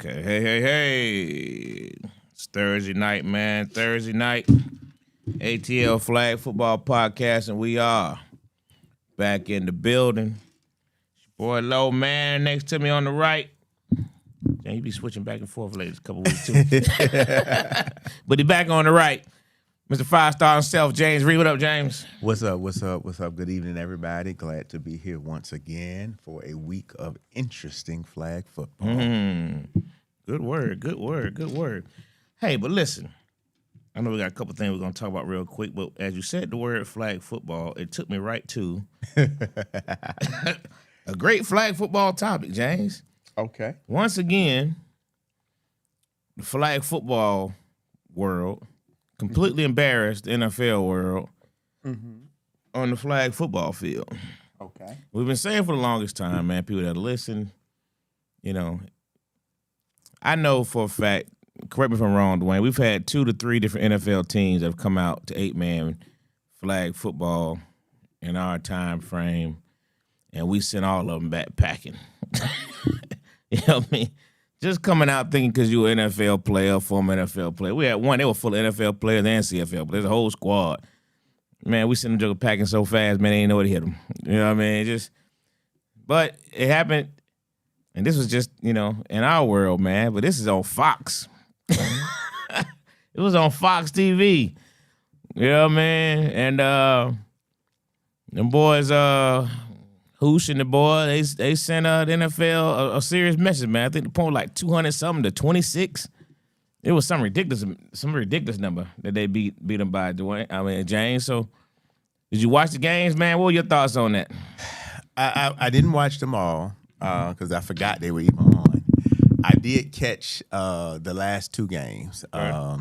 Okay. Hey. It's Thursday night, man. Thursday night. ATL Flag Football Podcast, and we are back in the building. Boy, low man next to me on the right. Yeah, you be switching back and forth lately a couple weeks too. But he back on the right. Mr. Five-Star himself, James Reed. What up, James? What's up? Good evening, everybody. Glad to be here once again for a week of interesting flag football. Good word. Hey, but listen, I know we got a couple things we're going to talk about real quick, but as you said the word flag football, it took me right to a great flag football topic, James. Okay. Once again, the flag football world completely embarrassed the NFL world on the flag football field. Okay. We've been saying for the longest time, man, people that listen, you know, I know for a fact, correct me if I'm wrong, Dwayne, we've had 2 to 3 different NFL teams that have come out to 8-man flag football in our time frame, and we sent all of them back packing. You know what I mean? Just coming out thinking because you were an NFL player, former NFL player. We had one, they were full of NFL players and CFL, but there's a whole squad. Man, we sent them joker packing so fast, man, they didn't know where to hit them. You know what I mean? But it happened, and this was just, you know, in our world, man, but this is on Fox. It was on Fox TV. You know what I mean? And them boys, Hoosh and the boy, they sent the NFL a serious message, man. I think the point was like 200-something to 26. It was some ridiculous number that they beat them by, James. So, did you watch the games, man? What were your thoughts on that? I didn't watch them all because I forgot they were even on. I did catch the last 2 games. Right.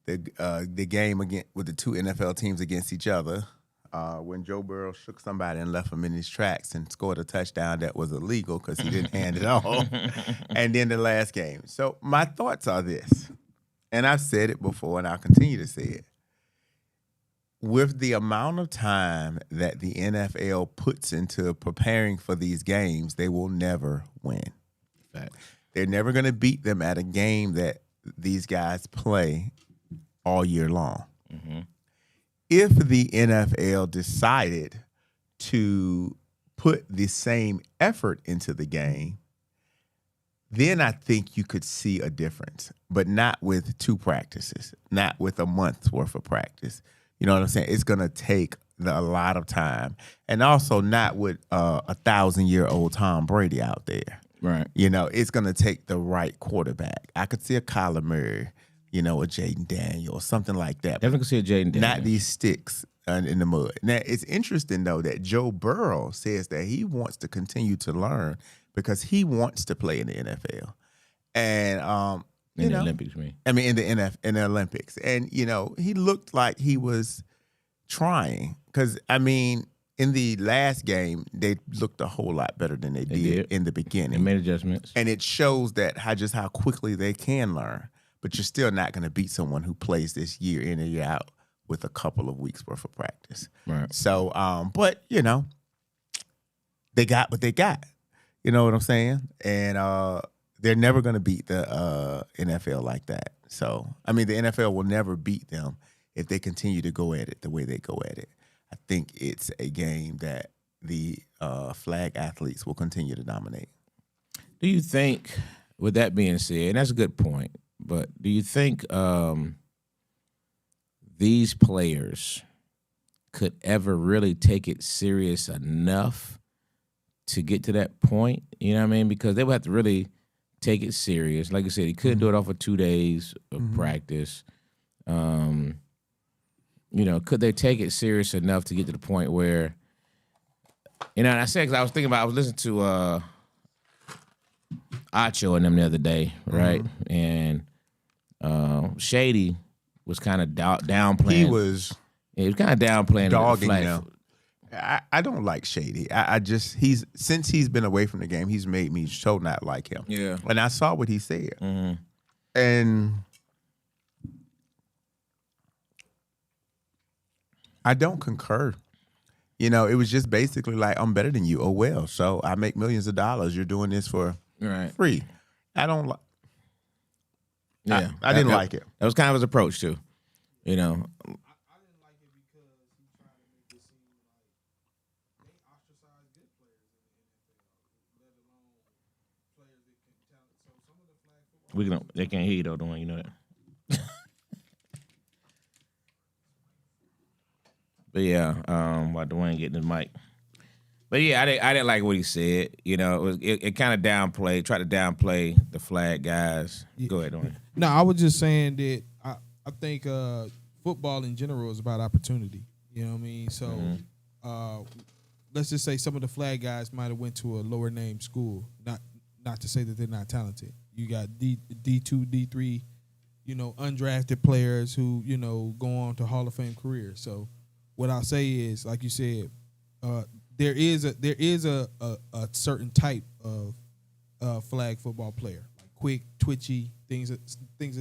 The game again with the 2 NFL teams against each other. When Joe Burrow shook somebody and left him in his tracks and scored a touchdown that was illegal because he didn't hand it off. And then the last game. So my thoughts are this, and I've said it before and I'll continue to say it. With the amount of time that the NFL puts into preparing for these games, they will never win. Fact. They're never going to beat them at a game that these guys play all year long. Mm-hmm. If the NFL decided to put the same effort into the game, then I think you could see a difference, but not with 2 practices, not with a month's worth of practice. You know what I'm saying? It's going to take a lot of time, and also not with a 1,000-year-old Tom Brady out there. Right. You know, it's going to take the right quarterback. I could see a Kyler Murray, you know, a Jaden Daniel or something like that. Definitely could see a Jaden Daniel. Not these sticks in the mud. Now, it's interesting, though, that Joe Burrow says that he wants to continue to learn because he wants to play in the NFL. And, in the Olympics, man. I mean, in the Olympics. And, you know, he looked like he was trying because, I mean, in the last game, they looked a whole lot better than they did in the beginning. They made adjustments. And it shows that how quickly they can learn. But you're still not going to beat someone who plays this year in and year out with a couple of weeks worth of practice. Right. So, but, you know, they got what they got. You know what I'm saying? And they're never going to beat the NFL like that. So, I mean, the NFL will never beat them if they continue to go at it the way they go at it. I think it's a game that the flag athletes will continue to dominate. Do you think, with that being said, and that's a good point, but do you think these players could ever really take it serious enough to get to that point? You know what I mean? Because they would have to really take it serious. Like I said, he couldn't do it off of 2 days of practice. You know, could they take it serious enough to get to the point where, you know, and I said, because I was listening to Acho and them the other day, right? And Shady was kind of downplaying. He was kind of downplaying dogging the flag. them. I don't like Shady. Since he's been away from the game, he's made me so not like him. Yeah. And I saw what he said. And I don't concur. You know, it was just basically like, I'm better than you. Oh, well, so I make millions of dollars. You're doing this for free. I don't like. Yeah, I didn't like it. That was kind of his approach too. You know, I didn't like it because he tried to make it seem like they ostracize good players in the NFL, let alone players that can talent. So some of the flag football. they can't hear you though, Dwayne. You know that. But yeah, while Dwayne getting his mic. But yeah, I didn't like what he said. You know, it kind of tried to downplay the flag guys. Go ahead, Dwayne. No, I was just saying that I think football in general is about opportunity. You know what I mean? So let's just say some of the flag guys might have went to a lower name school. Not to say that they're not talented. You got D2, D3, undrafted players who, go on to Hall of Fame careers. So what I'll say is, like you said, there is a certain type of flag football player, like quick, twitchy, things of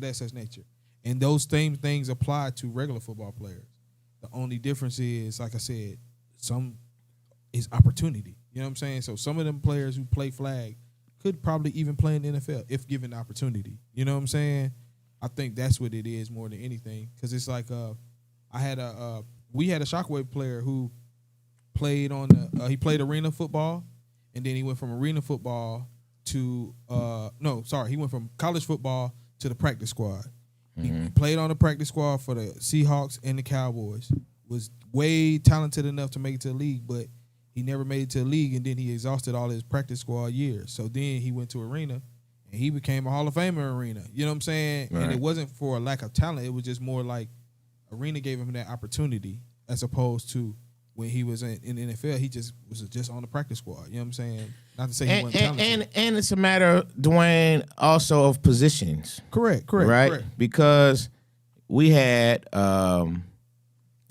that such nature. And those same things apply to regular football players. The only difference is, like I said, some is opportunity. You know what I'm saying? So some of them players who play flag could probably even play in the NFL if given the opportunity. You know what I'm saying? I think that's what it is more than anything. Because it's like we had a Shockwave player who played he played arena football, and then he went from arena football to he went from college football to the practice squad. He played on the practice squad for the Seahawks and the Cowboys. Was way talented enough to make it to the league, but he never made it to the league, and then he exhausted all his practice squad years. So then he went to arena, and he became a Hall of Famer arena. You know what I'm saying? Right. And it wasn't for a lack of talent. It was just more like arena gave him that opportunity as opposed to when he was in the NFL, he was just on the practice squad. You know what I'm saying? Not to say he wasn't talented. And it's a matter, Dwayne, also of positions. Correct. Right? Correct. Because we had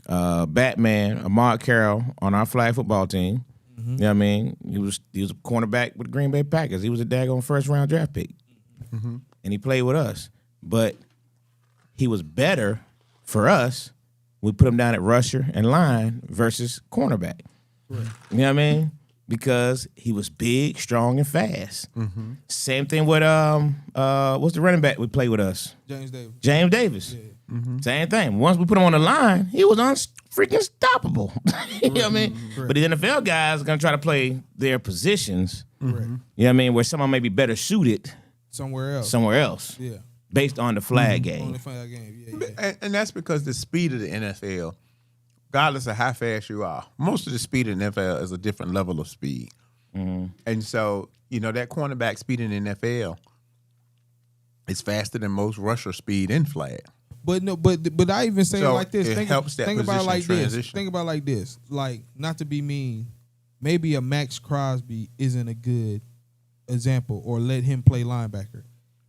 Batman, Ahmad Carroll on our flag football team. Mm-hmm. You know what I mean? He was a cornerback with the Green Bay Packers. He was a daggone first-round draft pick. Mm-hmm. And he played with us. But he was better for us. We put him down at rusher and line versus cornerback. Right. You know what I mean? Because he was big, strong, and fast. Mm-hmm. Same thing with what's the running back we played with us? James Davis. Yeah. Mm-hmm. Same thing. Once we put him on the line, he was freaking stoppable. You know what I mean? Mm-hmm. But the NFL guys are gonna try to play their positions. Mm-hmm. You know what I mean? Where someone may be better suited somewhere else. Yeah. Based on the flag game. On the flag game, yeah. And that's because the speed of the NFL, regardless of how fast you are, most of the speed in the NFL is a different level of speed. Mm-hmm. And so, that cornerback speed in the NFL is faster than most rusher speed in flag. But I even say it like this. Think about it like this. Think about it like this. Like, not to be mean, maybe a Max Crosby isn't a good example, or let him play linebacker.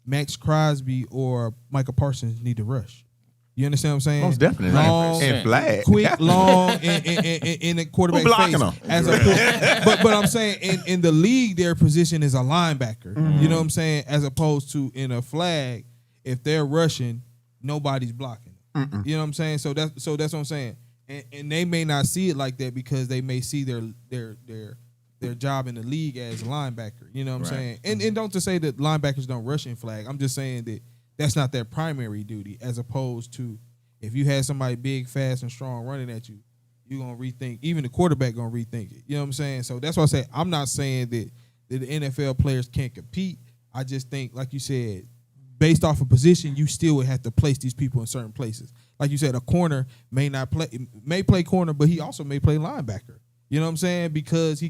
Max Crosby or Michael Parsons need to rush. You understand what I'm saying? Most definitely. Long, and flag. Quick, long, in the quarterback blocking face. Them? But I'm saying in the league, their position is a linebacker. Mm-hmm. You know what I'm saying? As opposed to in a flag, if they're rushing, nobody's blocking them. Mm-mm. You know what I'm saying? So that's what I'm saying. And they may not see it like that because they may see their job in the league as a linebacker. You know what I'm saying? And don't to say that linebackers don't rush in flag. I'm just saying that that's not their primary duty, as opposed to if you had somebody big, fast, and strong running at you, you're going to rethink. Even the quarterback going to rethink it. You know what I'm saying? So that's why I say I'm not saying that the NFL players can't compete. I just think, like you said, based off of position, you still would have to place these people in certain places. Like you said, a corner may play corner, but he also may play linebacker. You know what I'm saying? Because he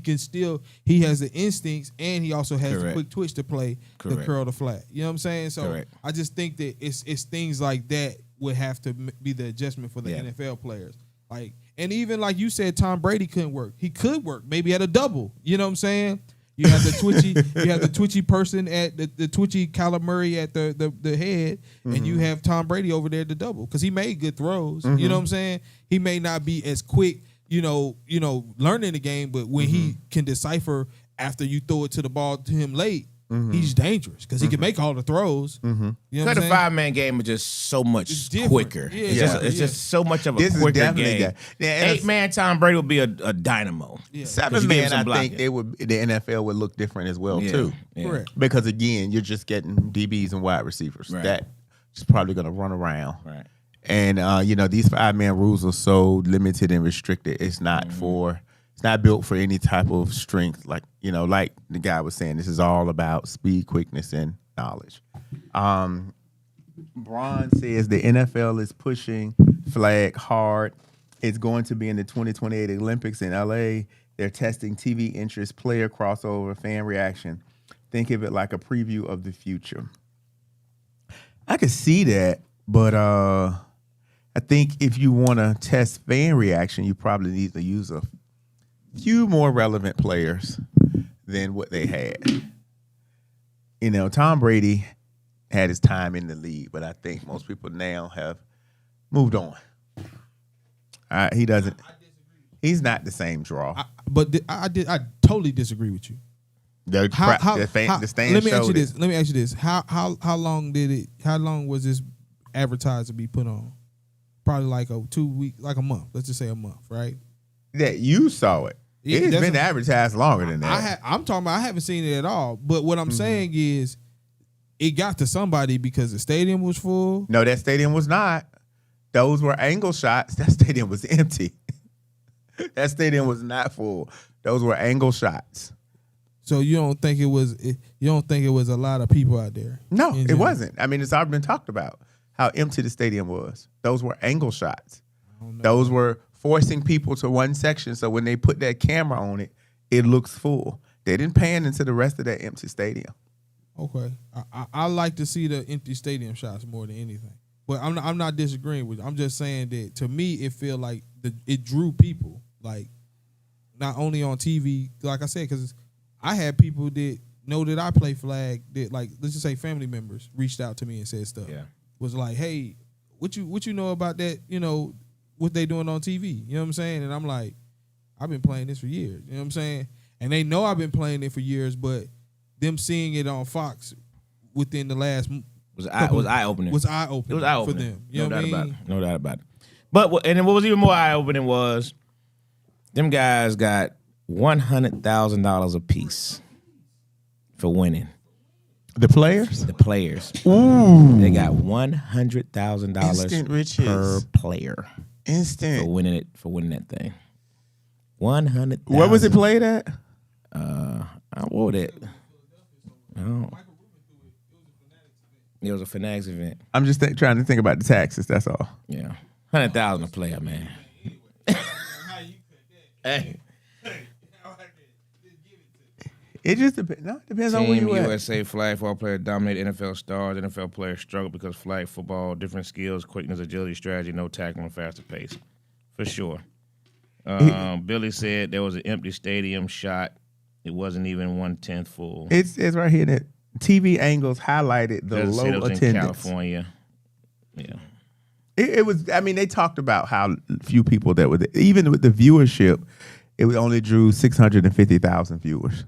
has the instincts, and he also has the quick twitch to play the curl the flag. You know what I'm saying? So I just think that it's things like that would have to be the adjustment for the NFL players. Like, and even like you said, Tom Brady couldn't work. He could work, maybe at a double. You know what I'm saying? You have the twitchy person at the twitchy Kyler Murray at the head, mm-hmm. and you have Tom Brady over there at the double because he made good throws. Mm-hmm. You know what I'm saying? He may not be as quick, learning the game, but when he can decipher after you throw it to the ball to him late, he's dangerous because he can make all the throws. You know what The I'm saying? 5-man game is just so much different. quicker. Yeah, It's just so much of a This is quicker definitely game. that. Yeah, and 8-man Tom Brady would be a dynamo. Yeah. 7-man, I blocking. think the NFL would look different as well too. Yeah. Correct. Because again, you're just getting DBs and wide receivers. Right. That is probably going to run around. Right. And these 5-man rules are so limited and restricted. It's not it's not built for any type of strength. Like like the guy was saying, this is all about speed, quickness, and knowledge. Braun says the NFL is pushing flag hard. It's going to be in the 2028 Olympics in LA. They're testing TV interest, player crossover, fan reaction. Think of it like a preview of the future. I could see that, but I think if you want to test fan reaction, you probably need to use a few more relevant players than what they had. Tom Brady had his time in the league, but I think most people now have moved on. He doesn't. He's not the same draw. I totally disagree with you. The stand let me ask you showed this. it. Let me ask you this. How long was this advertised to be put on? Probably like a 2 week, like a month. Let's just say a month, right? That you saw it. Yeah, It's that's been advertised longer than that. I'm talking about I haven't seen it at all. But what I'm saying is it got to somebody because the stadium was full. No, that stadium was not. Those were angle shots. That stadium was empty. That stadium was not full. Those were angle shots. So you don't think it was a lot of people out there? No, in it general? wasn't. I mean, it's already been talked about how empty the stadium was. Those were angle shots. Those were forcing people to one section. So when they put that camera on it, it looks full. They didn't pan into the rest of that empty stadium. Okay, I like to see the empty stadium shots more than anything. But I'm not disagreeing with you. I'm just saying that to me it feel like it drew people, like not only on TV, like I said, because I had people that know that I play flag that, like, let's just say family members reached out to me and said stuff. Yeah. Was like, hey, what you know about that? What they doing on TV? You know what I'm saying? And I'm like, I've been playing this for years. You know what I'm saying? And they know I've been playing it for years, but them seeing it on Fox within the last was eye-opening. Was eye-opening. It was eye-opening for them. You know what I mean? No doubt about it. But what was even more eye-opening was them guys got $100,000 apiece for winning. The players? The players. Ooh. They got $100,000 Instant riches. per player Instant. for winning that thing. 100,000. Where was it played at? What was it? It was a Fanatics event. I'm just trying to think about the taxes. That's all. Yeah, 100,000 a player, man. Hey, It just depends. No, it depends on where Team you at. USA flag football player dominate NFL stars. NFL players struggle because flag football, different skills, quickness, agility, strategy, no tackling, faster pace. For sure. Billy said there was an empty stadium shot. It wasn't even 1/10 full. It's right here that TV angles highlighted the Doesn't say low it was attendance. in California. Yeah. It was. I mean, they talked about how few people that were there. Even with the viewership, it only drew 650,000 viewers.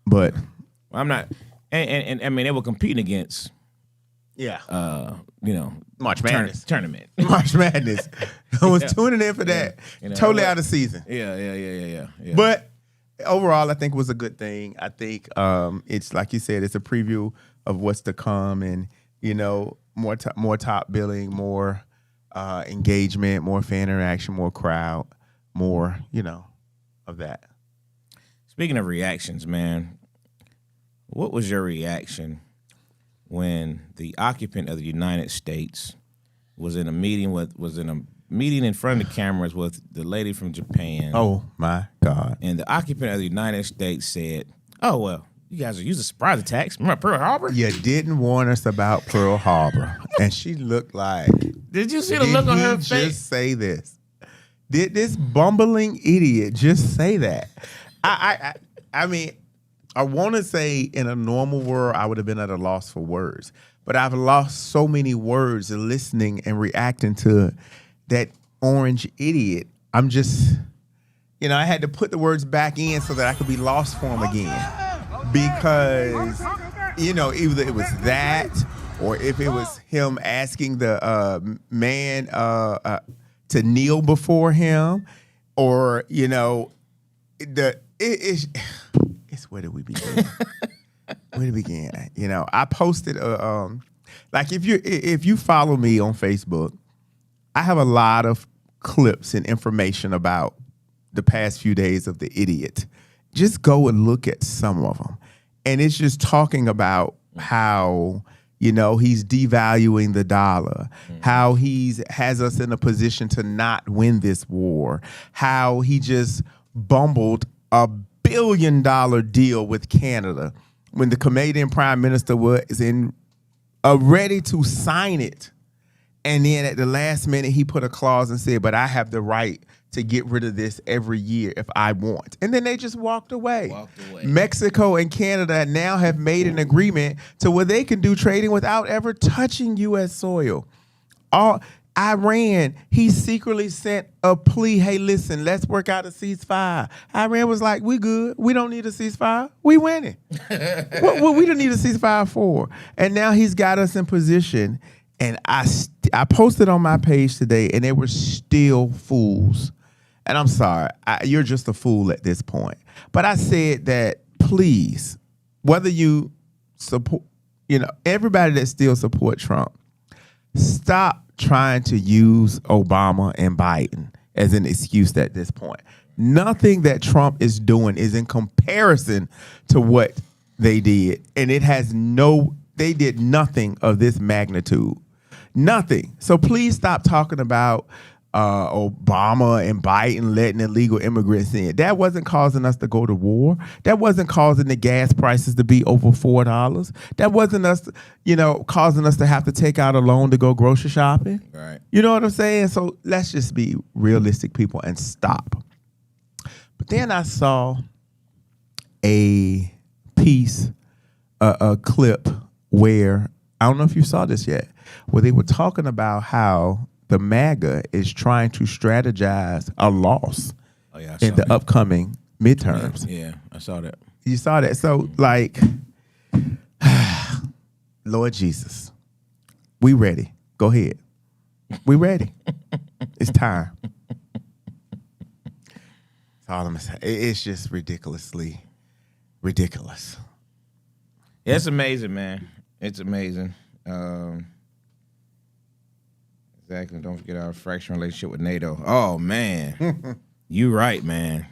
But I'm not, and I mean they were competing against, March Madness tournament. March Madness. I was tuning in for that. Totally out of season. Yeah. But overall, I think it was a good thing. I think it's like you said, it's a preview of what's to come, and more top billing, more engagement, more fan interaction, more crowd, more of that. Speaking of reactions, man, what was your reaction when the occupant of the United States was in a meeting in front of the cameras with the lady from Japan? Oh my God! And the occupant of the United States said, "Oh well, you guys are using surprise attacks. Remember Pearl Harbor? You didn't warn us about Pearl Harbor," and she looked like. Did you see the look on her Did he face? just say this? Did this bumbling idiot just say that? I mean, I want to say in a normal world, I would have been at a loss for words. But I've lost so many words listening and reacting to that orange idiot. I'm just, I had to put the words back in so that I could be lost for him again. because, either it was that or if it was him asking the man to kneel before him, or, it's where did we begin? Where did we begin? I posted like if you follow me on Facebook, I have a lot of clips and information about the past few days of the idiot. Just go and look at some of them. And it's just talking about how, he's devaluing the dollar, how has us in a position to not win this war, how he just bumbled a $1 billion deal with Canada when the Canadian Prime Minister was ready to sign it. And then at the last minute, he put a clause and said, but I have the right to get rid of this every year if I want. And then they just walked away. Mexico and Canada now have made an agreement to where they can do trading without ever touching U.S. soil. Iran, he secretly sent a plea, hey, listen, let's work out a ceasefire. Iran was like, we good. We don't need a ceasefire. We winning. What we don't need a ceasefire for? And now he's got us in position. And I posted on my page today, and they were still fools. And I'm sorry, you're just a fool at this point. But I said that, please, whether you support, everybody that still support Trump, stop trying to use Obama and Biden as an excuse at this point. Nothing that Trump is doing is in comparison to what they did. And they did nothing of this magnitude. Nothing. So please stop talking about Obama and Biden letting illegal immigrants in. That wasn't causing us to go to war. That wasn't causing the gas prices to be over $4. That wasn't us, causing us to have to take out a loan to go grocery shopping. Right. You know what I'm saying? So let's just be realistic, people, and stop. But then I saw a piece, a clip where, I don't know if you saw this yet, where they were talking about how the MAGA is trying to strategize a loss in the upcoming midterms. Yeah, I saw that. You saw that? So, Lord Jesus, we ready. Go ahead. We ready. It's time. That's all I'm going to say. It's just ridiculously ridiculous. Yeah, it's amazing, man. It's amazing. Exactly. Don't forget our fractured relationship with NATO. Oh, man. You right, man.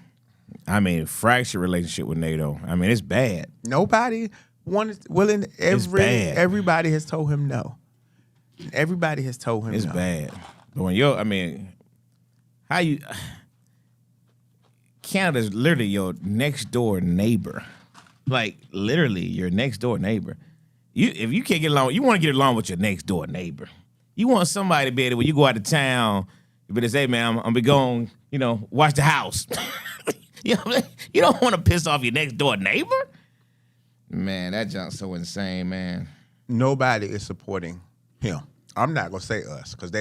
I mean, fractured relationship with NATO. I mean, it's bad. Nobody wanted, everybody has told him no. Everybody has told him no. It's bad. But when Canada's literally your next door neighbor. Like, literally your next door neighbor. If you can't get along, you want to get along with your next door neighbor. You want somebody to be able, when you go out of town, you better say, man, I'm going to be going, watch the house. You don't want to piss off your next door neighbor. Man, that junk's so insane, man. Nobody is supporting him. I'm not going to say us, because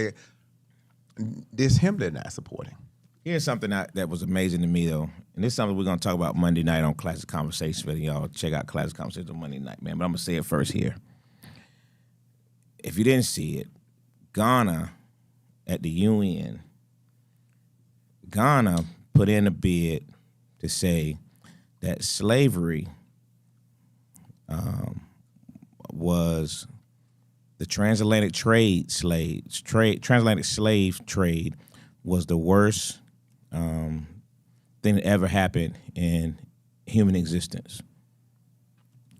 this him they're not supporting. Here's something that was amazing to me, though. And this is something we're going to talk about Monday night on Classic Conversations. Whether y'all check out Classic Conversations on Monday night, man. But I'm going to say it first here. If you didn't see it, Ghana at the UN, Ghana put in a bid to say that slavery was the transatlantic slave trade was the worst thing that ever happened in human existence.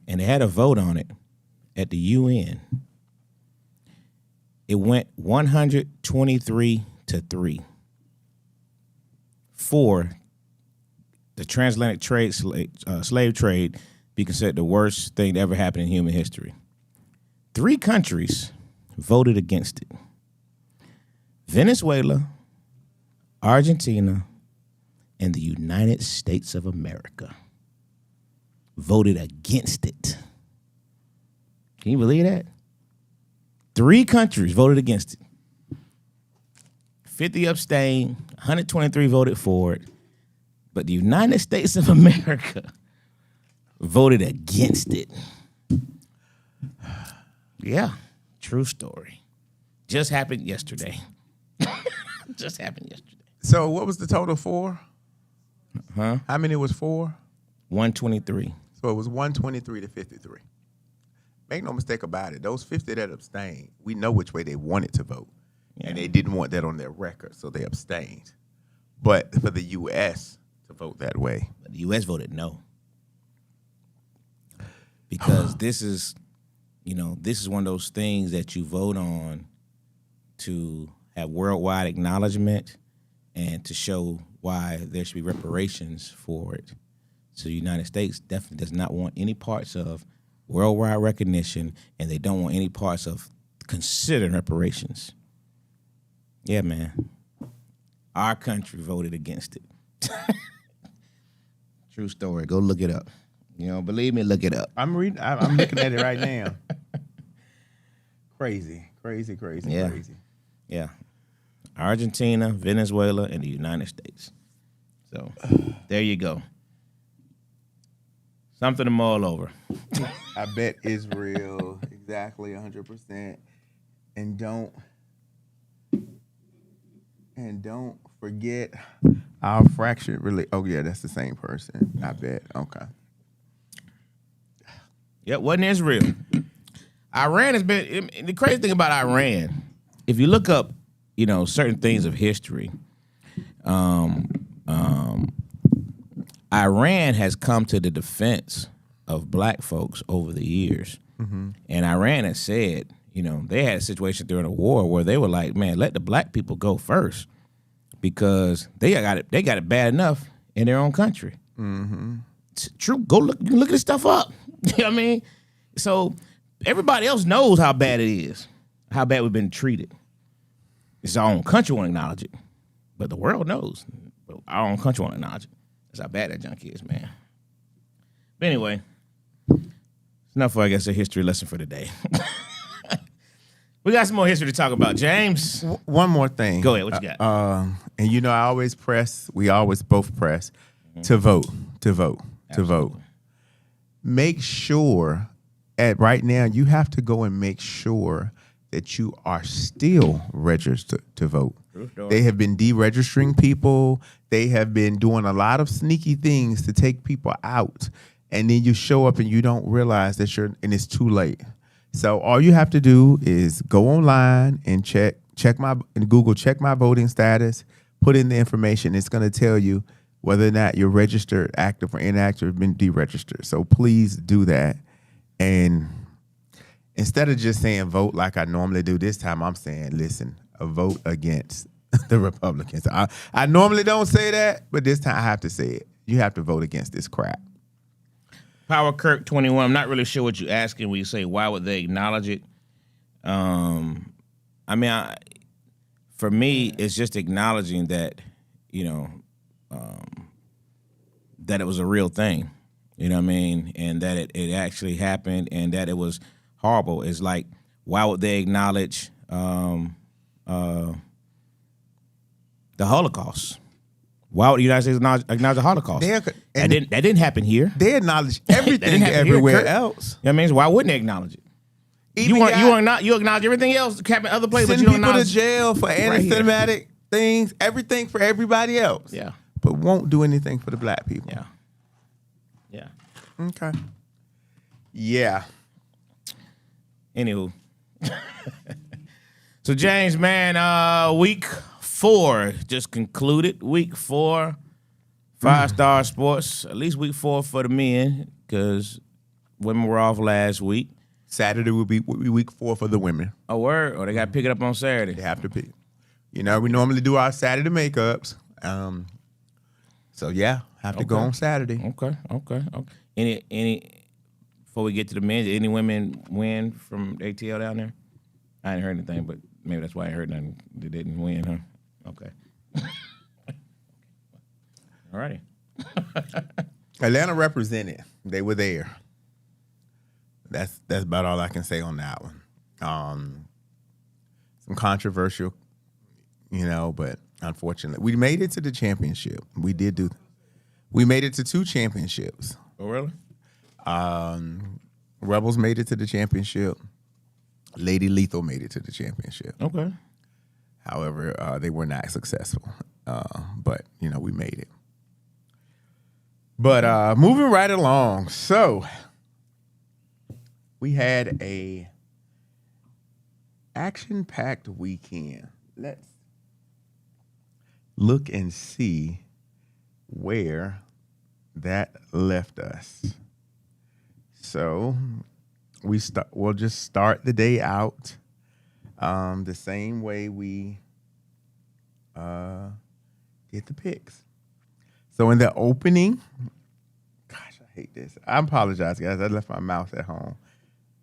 And they had a vote on it at the UN. It went 123-3 for the transatlantic slave trade be considered the worst thing that ever happened in human history. 3 countries voted against it. Venezuela, Argentina, and the United States of America voted against it. Can you believe that? 3 countries voted against it. 50 abstained, 123 voted for it. But the United States of America voted against it. Yeah, true story. Just happened yesterday. Just happened yesterday. So what was the total for? Huh? How many was for? 123. So it was 123 to 53. Make no mistake about it. Those 50 that abstained, we know which way they wanted to vote. Yeah. And they didn't want that on their record, so they abstained. But for the U.S. to vote that way. But the U.S. voted no. Because this is one of those things that you vote on to have worldwide acknowledgement and to show why there should be reparations for it. So the United States definitely does not want any parts of worldwide recognition, and they don't want any parts of considering reparations. Yeah, man. Our country voted against it. True story. Go look it up. You know, believe me, look it up. I'm looking at it right now. Crazy. Yeah. Yeah. Argentina, Venezuela, and the United States. So there you go. Something to mull over. I bet Israel exactly 100%. And don't forget our fractured really. Oh yeah, that's the same person. I bet. Okay. Yep, wasn't Israel. Iran has been the crazy thing about Iran. If you look up, certain things of history, Iran has come to the defense of black folks over the years. Mm-hmm. And Iran has said, they had a situation during the war where they were like, man, let the black people go first because they got it bad enough in their own country. Mm-hmm. It's true. You can look this stuff up. You know what I mean? So everybody else knows how bad it is, how bad we've been treated. It's our own country won't acknowledge it, but the world knows. But our own country won't acknowledge it. That's how bad that junk is, man. But anyway, it's enough for, I guess, a history lesson for today. We got some more history to talk about, James. One more thing. Go ahead. What you got? And I always press. We always both press to vote. Absolutely. Make sure right now you have to go and make sure that you are still registered to vote. They have been deregistering people. They have been doing a lot of sneaky things to take people out. And then you show up and you don't realize that and it's too late. So all you have to do is go online and check my voting status, put in the information. It's going to tell you whether or not you're registered, active or inactive, been deregistered. So please do that. And instead of just saying vote like I normally do, this time I'm saying, listen, a vote against the Republicans. I normally don't say that, but this time I have to say it. You have to vote against this crap. Power Kirk 21. I'm not really sure what you're asking when you say why would they acknowledge it. For me, it's just acknowledging that, that it was a real thing. You know what I mean? And that it actually happened and that it was horrible. It's like, why would they acknowledge the Holocaust? Why would the United States acknowledge the Holocaust? That didn't happen here. They acknowledge everything everywhere else. You know what I mean? So why wouldn't they acknowledge it? You acknowledge everything else that happened in other places, but you don't people acknowledge to jail for anti-Semitic things, everything for everybody else. Yeah. But won't do anything for the black people. Yeah. Yeah. Okay. Yeah. Anywho. So James, man, week 4 just concluded. Week 4, 5-star sports. At least week 4 for the men, because women were off last week. Saturday will be week 4 for the women. A word? Or they got to pick it up on Saturday? They have to pick. We normally do our Saturday makeups. So yeah, have to go on Saturday. Okay. Any before we get to the men, did any women win from ATL down there? I ain't heard anything, but maybe that's why I heard nothing. They didn't win, huh? Okay. All righty. Atlanta represented. They were there. That's about all I can say on that one. Some controversial, but unfortunately, we made it to the championship. We made it to 2 championships. Oh, really? Rebels made it to the championship. Lady Lethal made it to the championship. Okay. However, they were not successful. But, we made it. But moving right along. So, we had a action-packed weekend. Let's look and see where that left us. So we'll just start the day out the same way we did the picks. So in the opening, gosh, I hate this. I apologize, guys. I left my mouse at home.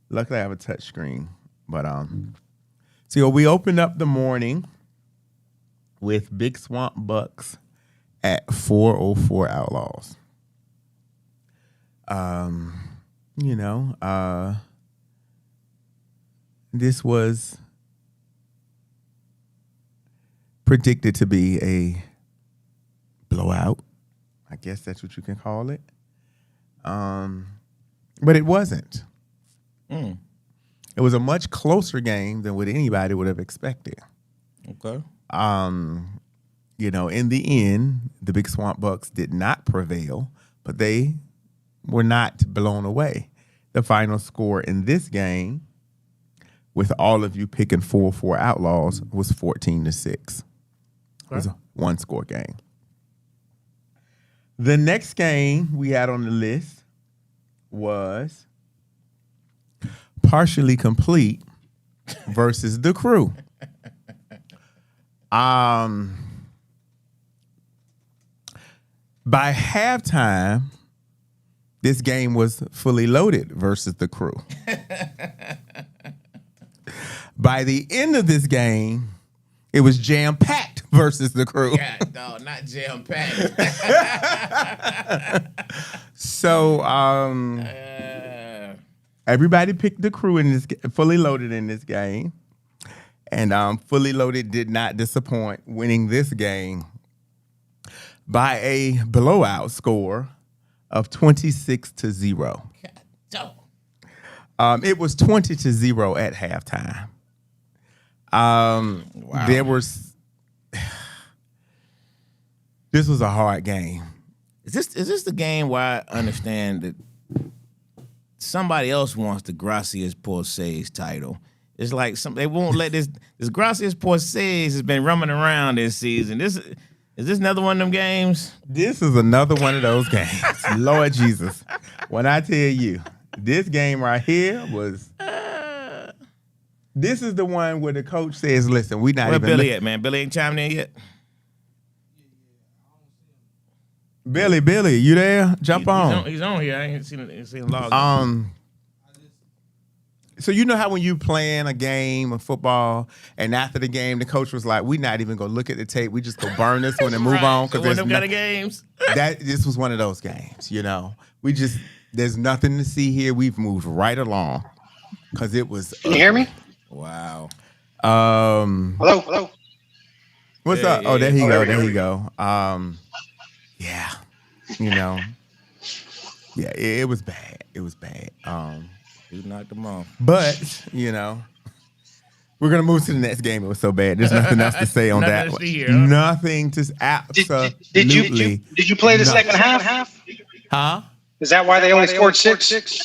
Luckily, I have a touch screen. But so we opened up the morning with Big Swamp Bucks at 404 Outlaws. This was predicted to be a blowout. I guess that's what you can call it. But it wasn't. It was a much closer game than what anybody would have expected. Okay. In the end, the Big Swamp Bucks did not prevail, but they were not blown away. The final score in this game, with all of you picking 4-4 Outlaws, was 14-6. It was a one-score game. The next game we had on the list was Partially Complete versus The Crew. By halftime, this game was Fully Loaded versus The Crew. By the end of this game, it was Jam-Packed versus The Crew. Yeah, no, not Jam-Packed. So, everybody picked The Crew in this, Fully Loaded in this game. And Fully Loaded did not disappoint, winning this game by a blowout score of 26-0. It was 20-0 at halftime. Wow. This was a hard game. Is this the game where I understand that somebody else wants the Gracias por Seis title? It's like they won't let this Gracias por Seis has been roaming around this season. Is this another one of them games? This is another one of those games. Lord Jesus. When I tell you, this game right here was... This is the one where the coach says, listen, we not Where even... Billy at, man? Billy ain't chiming in yet? Billy, you there? Jump on. He's on here. I ain't seen him log. So you know how when you playing a game of football and after the game the coach was like, "We not even gonna look at the tape. We just go burn this one and move on because there's kind of games." This was one of those games. There's nothing to see here. We've moved right along because it was. Can you hear me? Wow. Hello. What's up? Oh, there he go. There he go. Yeah. Yeah. It was bad. It was bad. You knocked them off. But, we're going to move to the next game. It was so bad. There's nothing else to say on that one. Nothing to absolutely. Did you play the second half? Huh? Is that why they only scored 6?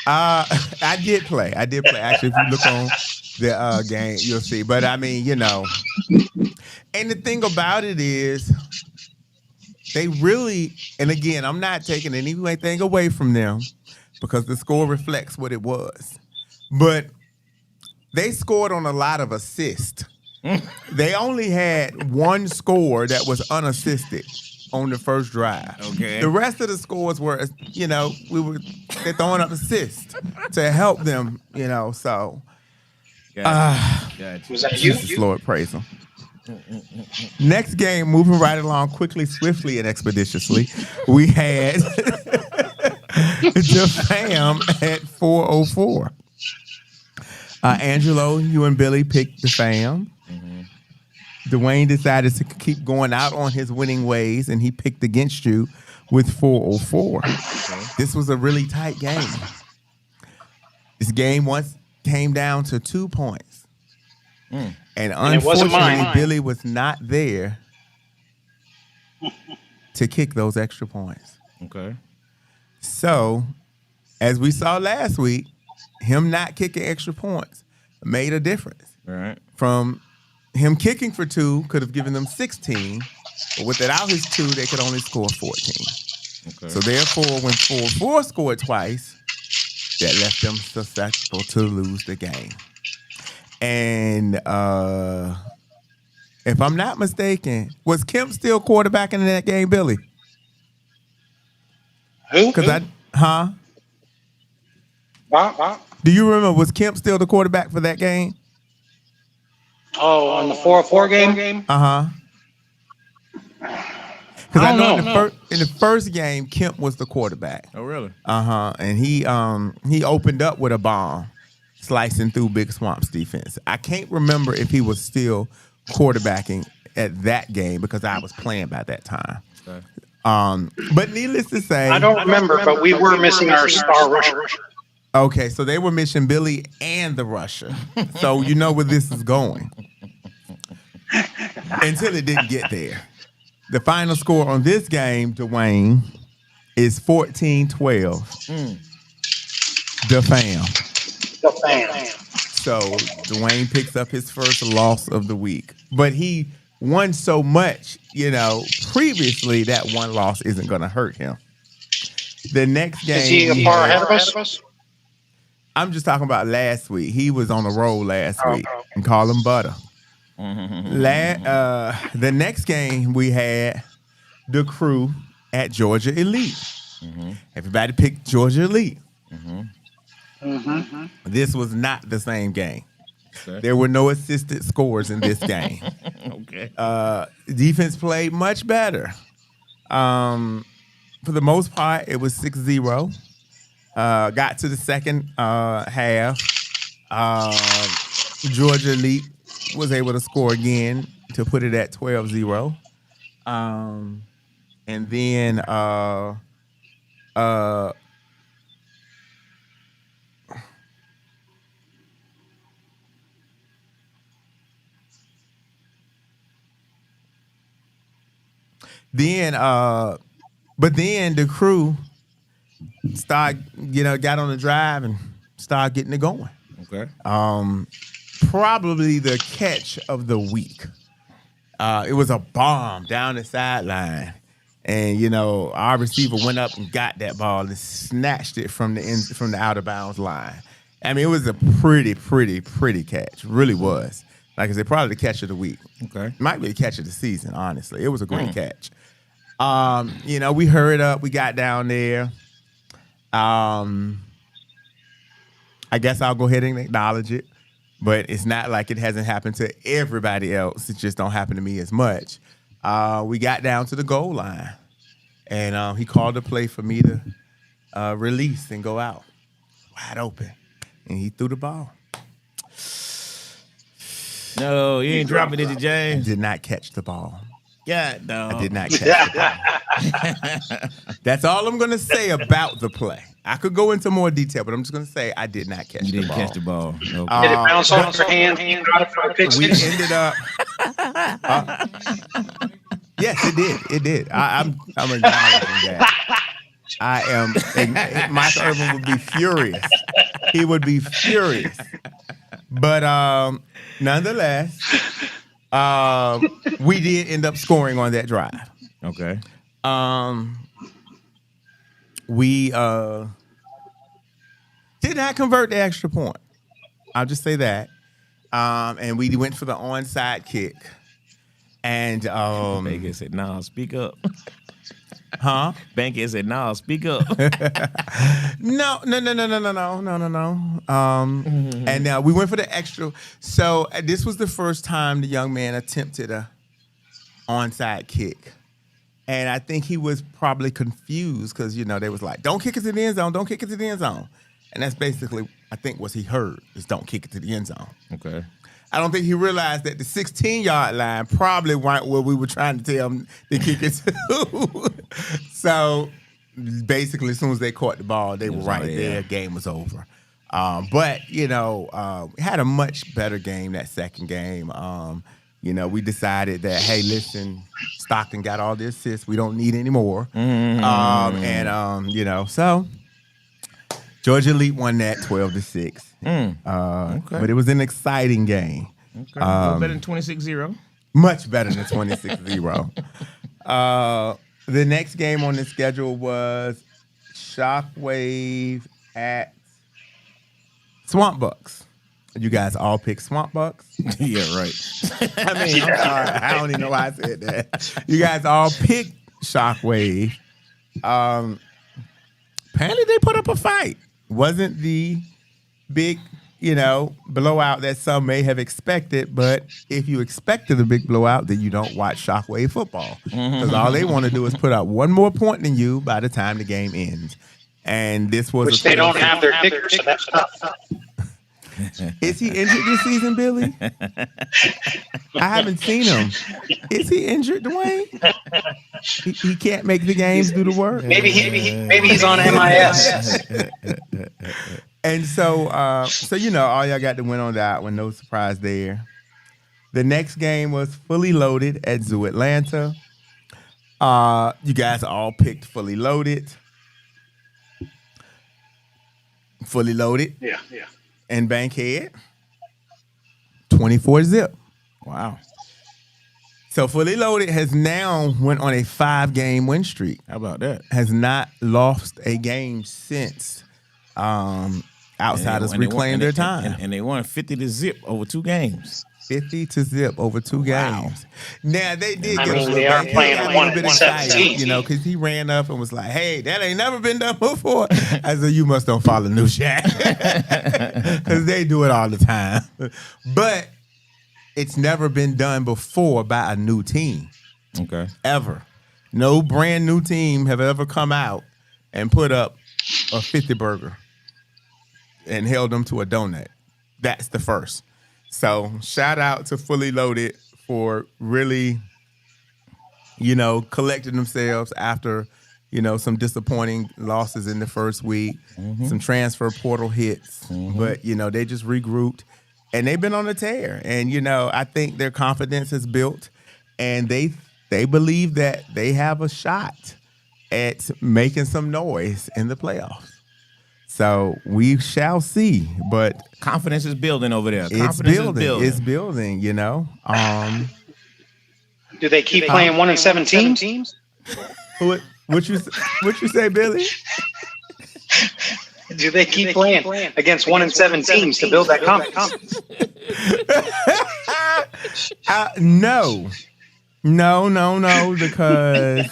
I did play. Actually, if you look on the game, you'll see. But, and the thing about it is, they really, and again, I'm not taking anything away from them because the score reflects what it was. But they scored on a lot of assists. They only had one score that was unassisted on the first drive. Okay. The rest of the scores were, they're throwing up assists to help them, so. Gotcha. Was that you? Lord, praise him. Next game, moving right along quickly, swiftly, and expeditiously, we had the fam at 404. Angelo, you and Billy picked the fam. Mm-hmm. Dwayne decided to keep going out on his winning ways, and he picked against you with 4:04. This was a really tight game. This game once came down to 2 points. And it wasn't unfortunately, mine. Billy was not there to kick those extra points. Okay. So, as we saw last week, him not kicking extra points made a difference. All right. From him kicking for 2 could have given them 16, but without his 2, they could only score 14. Okay. So therefore, when 4-4 scored twice, that left them susceptible to lose the game. And if I'm not mistaken, was Kemp still quarterbacking in that game, Billy? Who? Bob? Do you remember, was Kemp still the quarterback for that game? Oh, on the 4-4 game? Uh-huh. Because I I don't know know. in the first game, Kemp was the quarterback. Oh, really? Uh-huh. And he opened up with a bomb, slicing through Big Swamp's defense. I can't remember if he was still quarterbacking at that game because I was playing by that time. Okay. But needless to say, I don't remember, but we were missing our star rusher. okay, so they were missing Billy and the rusher. So you know where this is going. Until it didn't get there. The final score on this game, Dwayne, is 14-12. The fam. The fan. So Dwayne picks up his first loss of the week. But he won so much, previously that one loss isn't going to hurt him. The next game. Is he far ahead of us? I'm just talking about last week. He was on the roll last week. Okay. And call him Butter. The next game we had the Crew at Georgia Elite. Everybody picked Georgia Elite. This was not the same game. Okay. There were no assisted scores in this game. Okay. Defense played much better. For the most part, it was 6-0. Got to the second half. Georgia Elite was able to score again to put it at 12-0. And then but then the Crew got on the drive and started getting it going. Okay. Probably the catch of the week. It was a bomb down the sideline. And, our receiver went up and got that ball and snatched it from the out of bounds line. I mean, it was a pretty catch. Really was. Like I said, probably the catch of the week. Okay. Might be the catch of the season, honestly. It was a great catch. We hurried up. We got down there. I guess I'll go ahead and acknowledge it. But it's not like it hasn't happened to everybody else. It just don't happen to me as much. We got down to the goal line. And he called a play for me to release and go out. Wide open. And he threw the ball. No, you ain't dropping it to James. Did not catch the ball. God, no. I did not catch the ball. That's all I'm going to say about the play. I could go into more detail, but I'm just going to say I did not catch You the didn't ball. catch the ball. Okay. Did it bounce off your hand? You got it for a pick We six? ended up. Yes, it did. It did. I'm acknowledging that. I am. Mike Irvin would be furious. He would be furious. But nonetheless, we did end up scoring on that drive. Okay. We did not convert the extra point. I'll just say that. And we went for the onside kick. And Bankhead said, "Nah, speak up." huh? Bankhead said, "Nah, speak up." No. And we went for the extra. So this was the first time the young man attempted a onside kick. And I think he was probably confused because, they was like, don't kick it to the end zone, don't kick it to the end zone. And that's basically, I think, what he heard is don't kick it to the end zone. Okay. I don't think he realized that the 16-yard line probably weren't where we were trying to tell him to kick it to. So basically, as soon as they caught the ball, they were right there. Game was over. But, had a much better game that second game. We decided that, hey, listen, Stockton got all the assists. We don't need any more. So Georgia Elite won that 12-6. Okay. But it was an exciting game. Okay. Better than 26-0. Much better than 26-0. The next game on the schedule was Shockwave at Swamp Bucks. You guys all picked Swamp Bucks? Yeah, right. I mean, I'm sorry. I don't even know why I said that. You guys all picked Shockwave. Apparently, they put up a fight. Wasn't the big, blowout that some may have expected. But if you expected a big blowout, then you don't watch Shockwave football. Because all they want to do is put up one more point than you by the time the game ends. And this was Which they don't have their kicker, so that's tough. Is he injured this season, Billy? I haven't seen him. Is he injured, Dwayne? He can't make the games do the work. Maybe he's on MIS. And so all y'all got to win on that one. No surprise there. The next game was Fully Loaded at Zoo Atlanta. You guys all picked Fully Loaded. Fully Loaded. Yeah. And Bankhead, 24-0. Wow. So Fully Loaded has now went on a 5-game win streak. How about that? Has not lost a game since Outsiders reclaimed their time. And they won 50-0 over 2 games. 50-0 over 2 games. Now they did get a little they are playing a little bit excited, because he ran up and was like, "Hey, that ain't never been done before." I said, "You must don't follow New Shack," because they do it all the time. But it's never been done before by a new team. Okay. Ever, no brand new team have ever come out and put up a 50 burger and held them to a donut. That's the first. So shout out to Fully Loaded for really, collecting themselves after, some disappointing losses in the first week, some transfer portal hits, but, they just regrouped and they've been on a tear. And, I think their confidence is built and they believe that they have a shot at making some noise in the playoffs. So we shall see, but confidence is building over there. It's building. It's building. Do they keep playing 1 and 7 teams? What you say, Billy? Do they keep playing against 1 and 7 teams to build that confidence? No, because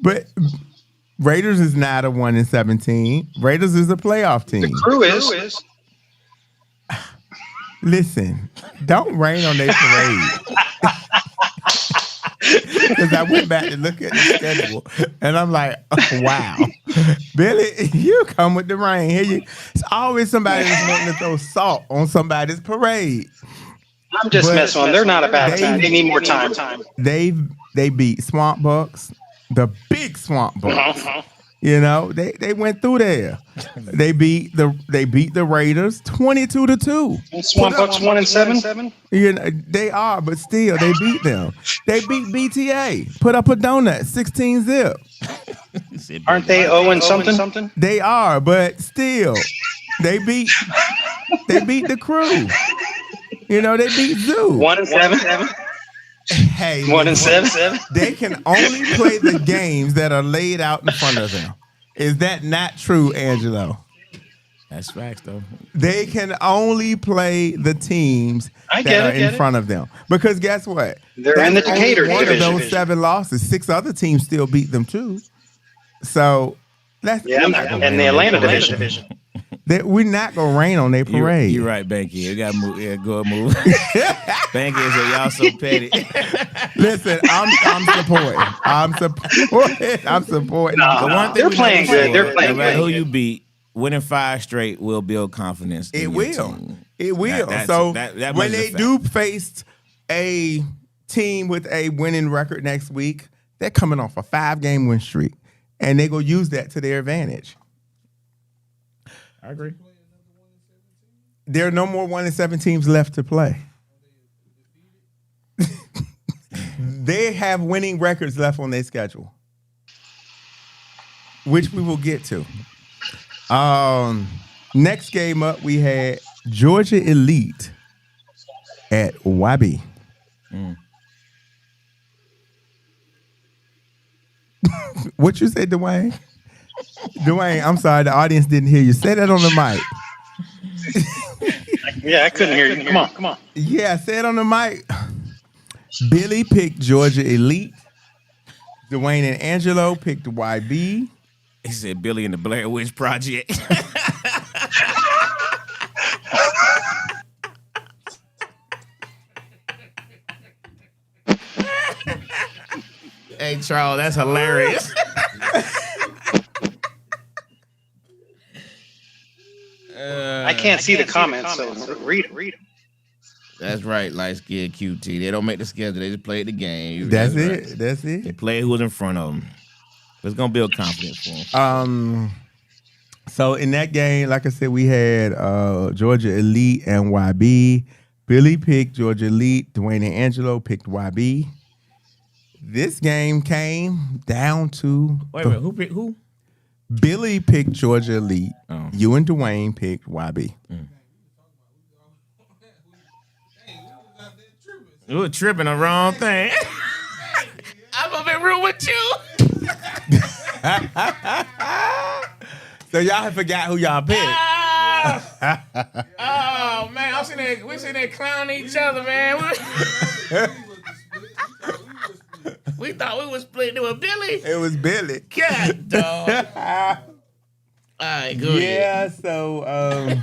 but Raiders is not a 1 and 17. Raiders is a playoff team. The Crew is. Listen, don't rain on their parade. Because I went back to look at the schedule, and I'm like, oh, wow. Billy, you come with the rain. It's always somebody that's wanting to throw salt on somebody's parade. I'm just messing on. They're not a bad team. They need more time. They beat Swamp Bucks, the big Swamp Bucks. They went through there. They beat the Raiders 22-2. Swamp Bucks 1 and 7. They are, but still they beat them. They beat BTA. Put up a donut 16-0. Aren't they 0 and something? They are, but still they beat the Crew. They beat Zoo. 1 and 7. Hey, 1 and 7. They can only play the games that are laid out in front of them. Is that not true, Angelo? That's facts, though. They can only play the teams that are in front of them. Because guess what? They're in the Decatur division. One of those division. 7 losses, 6 other teams still beat them too. So that's and the Atlanta division. That we're not gonna rain on their parade. You're right, Banky. You gotta move. Yeah, go ahead, move. Banky said y'all so petty. Listen, I'm supporting. Nah, The one thing they're we playing know good. for, They're playing no matter good. who you beat, winning 5 straight will build confidence. It in your will. team. It will. That When much is they a fact. do face a team with a winning record next week, they're coming off a 5-game win streak, and they're gonna use that to their advantage. I agree. There are no more 1-7 teams left to play. They have winning records left on their schedule, which we will get to. Next game up, we had Georgia Elite at YB. What you say, Dwayne? Dwayne, I'm sorry, the audience didn't hear you. Say that on the mic. Yeah, I couldn't hear you. Come on. Yeah, say it on the mic. Billy picked Georgia Elite. Dwayne and Angelo picked YB. He said Billy and the Blair Witch Project. Hey, Charles, that's hilarious. I can't see the comments, so read it. That's right, light skinned QT. They don't make the schedule. They just play the game. That's right. it. That's They it. play who was in front of them. It's gonna build confidence for them. So in that game, like I said, we had Georgia Elite and YB. Billy picked Georgia Elite. Dwayne and Angelo picked YB. This game came down to Wait a minute, who picked who? Billy picked Georgia Elite. Oh. You and Dwayne picked YB. You were tripping the wrong thing. I'm gonna be real with you. So y'all have forgot who y'all picked. Oh man, we sitting there clowning each other, man. We thought we was splitting with Billy. It was Billy. God, dog. All right, good. Yeah, so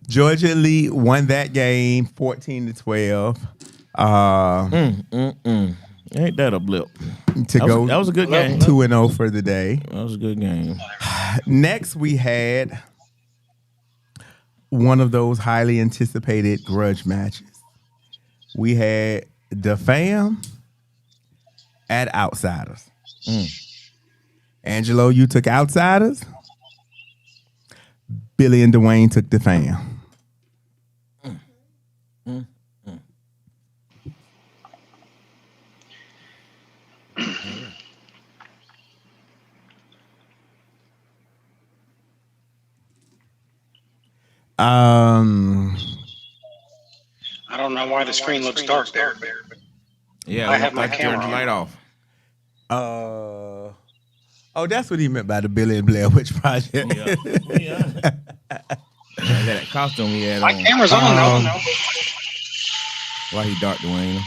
Georgia Elite won that game 14-12. Ain't that a blip? To go That was a good game. 2-0 for the day. That was a good game. Next, we had one of those highly anticipated grudge matches. We had the Fam at Outsiders. Angelo, you took Outsiders. Billy and Dwayne took the Fam. I don't know why the screen looks dark there. Yeah, I have my like to camera turn the on. light off. Oh, that's what he meant by the Billy and Blair Witch Project. Yeah. That costume he had My on. camera's on though. Why he dark, Dwayne?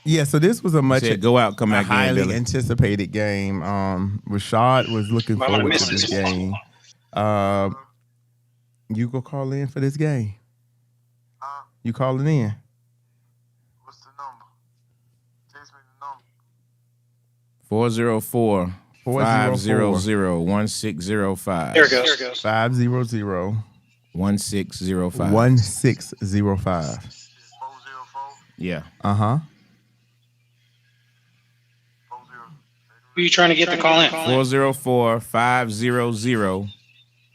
Yeah, so this was a much Said go out, come a back in, highly Billy. anticipated game. Rashad was looking I'm gonna forward miss to this this. game. You go call in for this game. You calling in? What's the number? Text me the number. 404 500 1605. There it goes. 500 1605. 1605. 404 Yeah. 40. Who are you trying to get the call in? 404 500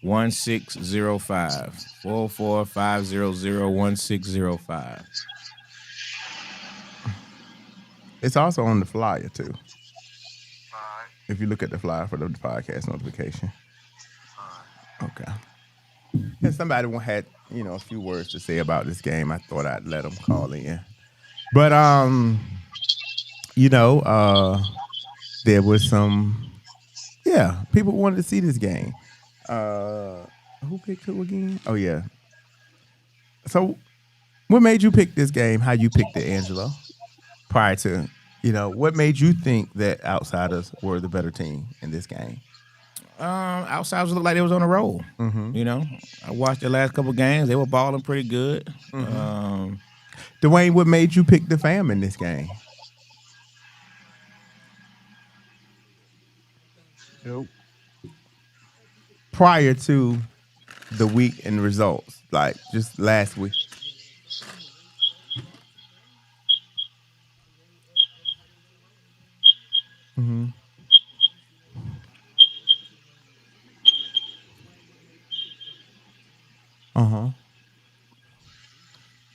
1605. 404 500 1605. It's also on the flyer too. All right. If you look at the flyer for the podcast notification. Okay. And somebody had, a few words to say about this game. I thought I'd let them call in. But there was some people wanted to see this game. Who picked who again? Oh yeah. So What made you pick this game? How you picked it, Angelo? Prior to, what made you think that Outsiders were the better team in this game? Outsiders looked like they was on a roll. I watched the last couple games. They were balling pretty good. Dwayne, what made you pick the fam in this game? Nope. Prior to the week and results, like just last week.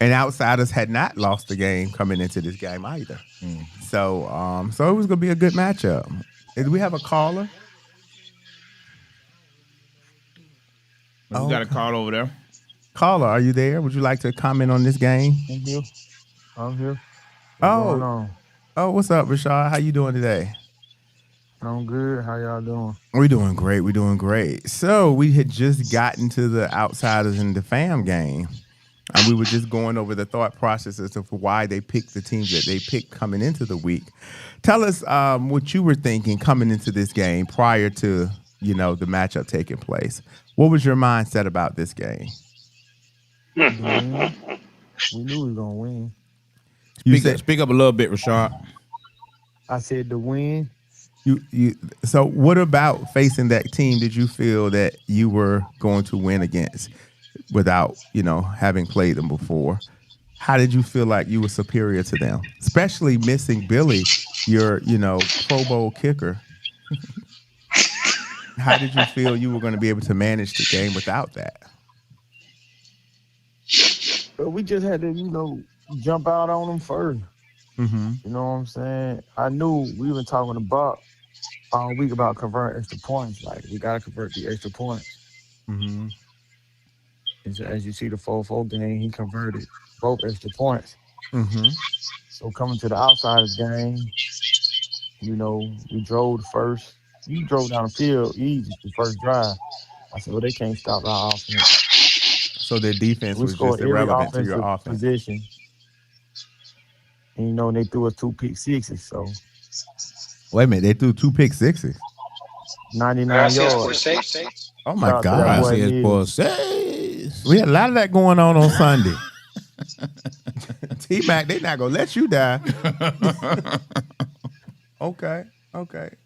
And Outsiders had not lost the game coming into this game either. So it was gonna be a good matchup. Do we have a caller? We got a call over there. Caller, are you there? Would you like to comment on this game? I'm here. I'm here. Oh. What's going on? Oh, what's up, Rashad? How you doing today? I'm good. How y'all doing? We're doing great. We're doing great. So we had just gotten to the Outsiders and the fam game. And we were just going over the thought processes of why they picked the teams that they picked coming into the week. Tell us what you were thinking coming into this game prior to, the matchup taking place. What was your mindset about this game? We knew we were gonna win. Speak up a little bit, Rashad. I said the win. So what about facing that team did you feel that you were going to win against without, having played them before? How did you feel like you were superior to them? Especially missing Billy, your, Pro Bowl kicker. How did you feel you were going to be able to manage the game without that? But we just had to, jump out on them first. Mm-hmm. You know what I'm saying? I knew we were talking about all week about converting extra points. Like, we got to convert the extra points. Mm-hmm. As you see the 4-4 game, he converted both extra points. Mm-hmm. So coming to the Outsiders game, we drove the first. You drove down the field easy the first drive. I said, well, they can't stop our offense. So their defense We was scored just every irrelevant to your offensive offense. position. And, they threw us 2 pick sixes, so Wait a minute, they threw 2 pick sixes. 99 yards. Oh my Shout out to that God. boy. Gracias Mills. por seis. We had a lot of that going on Sunday. T-Mac, they not gonna let you die. Okay.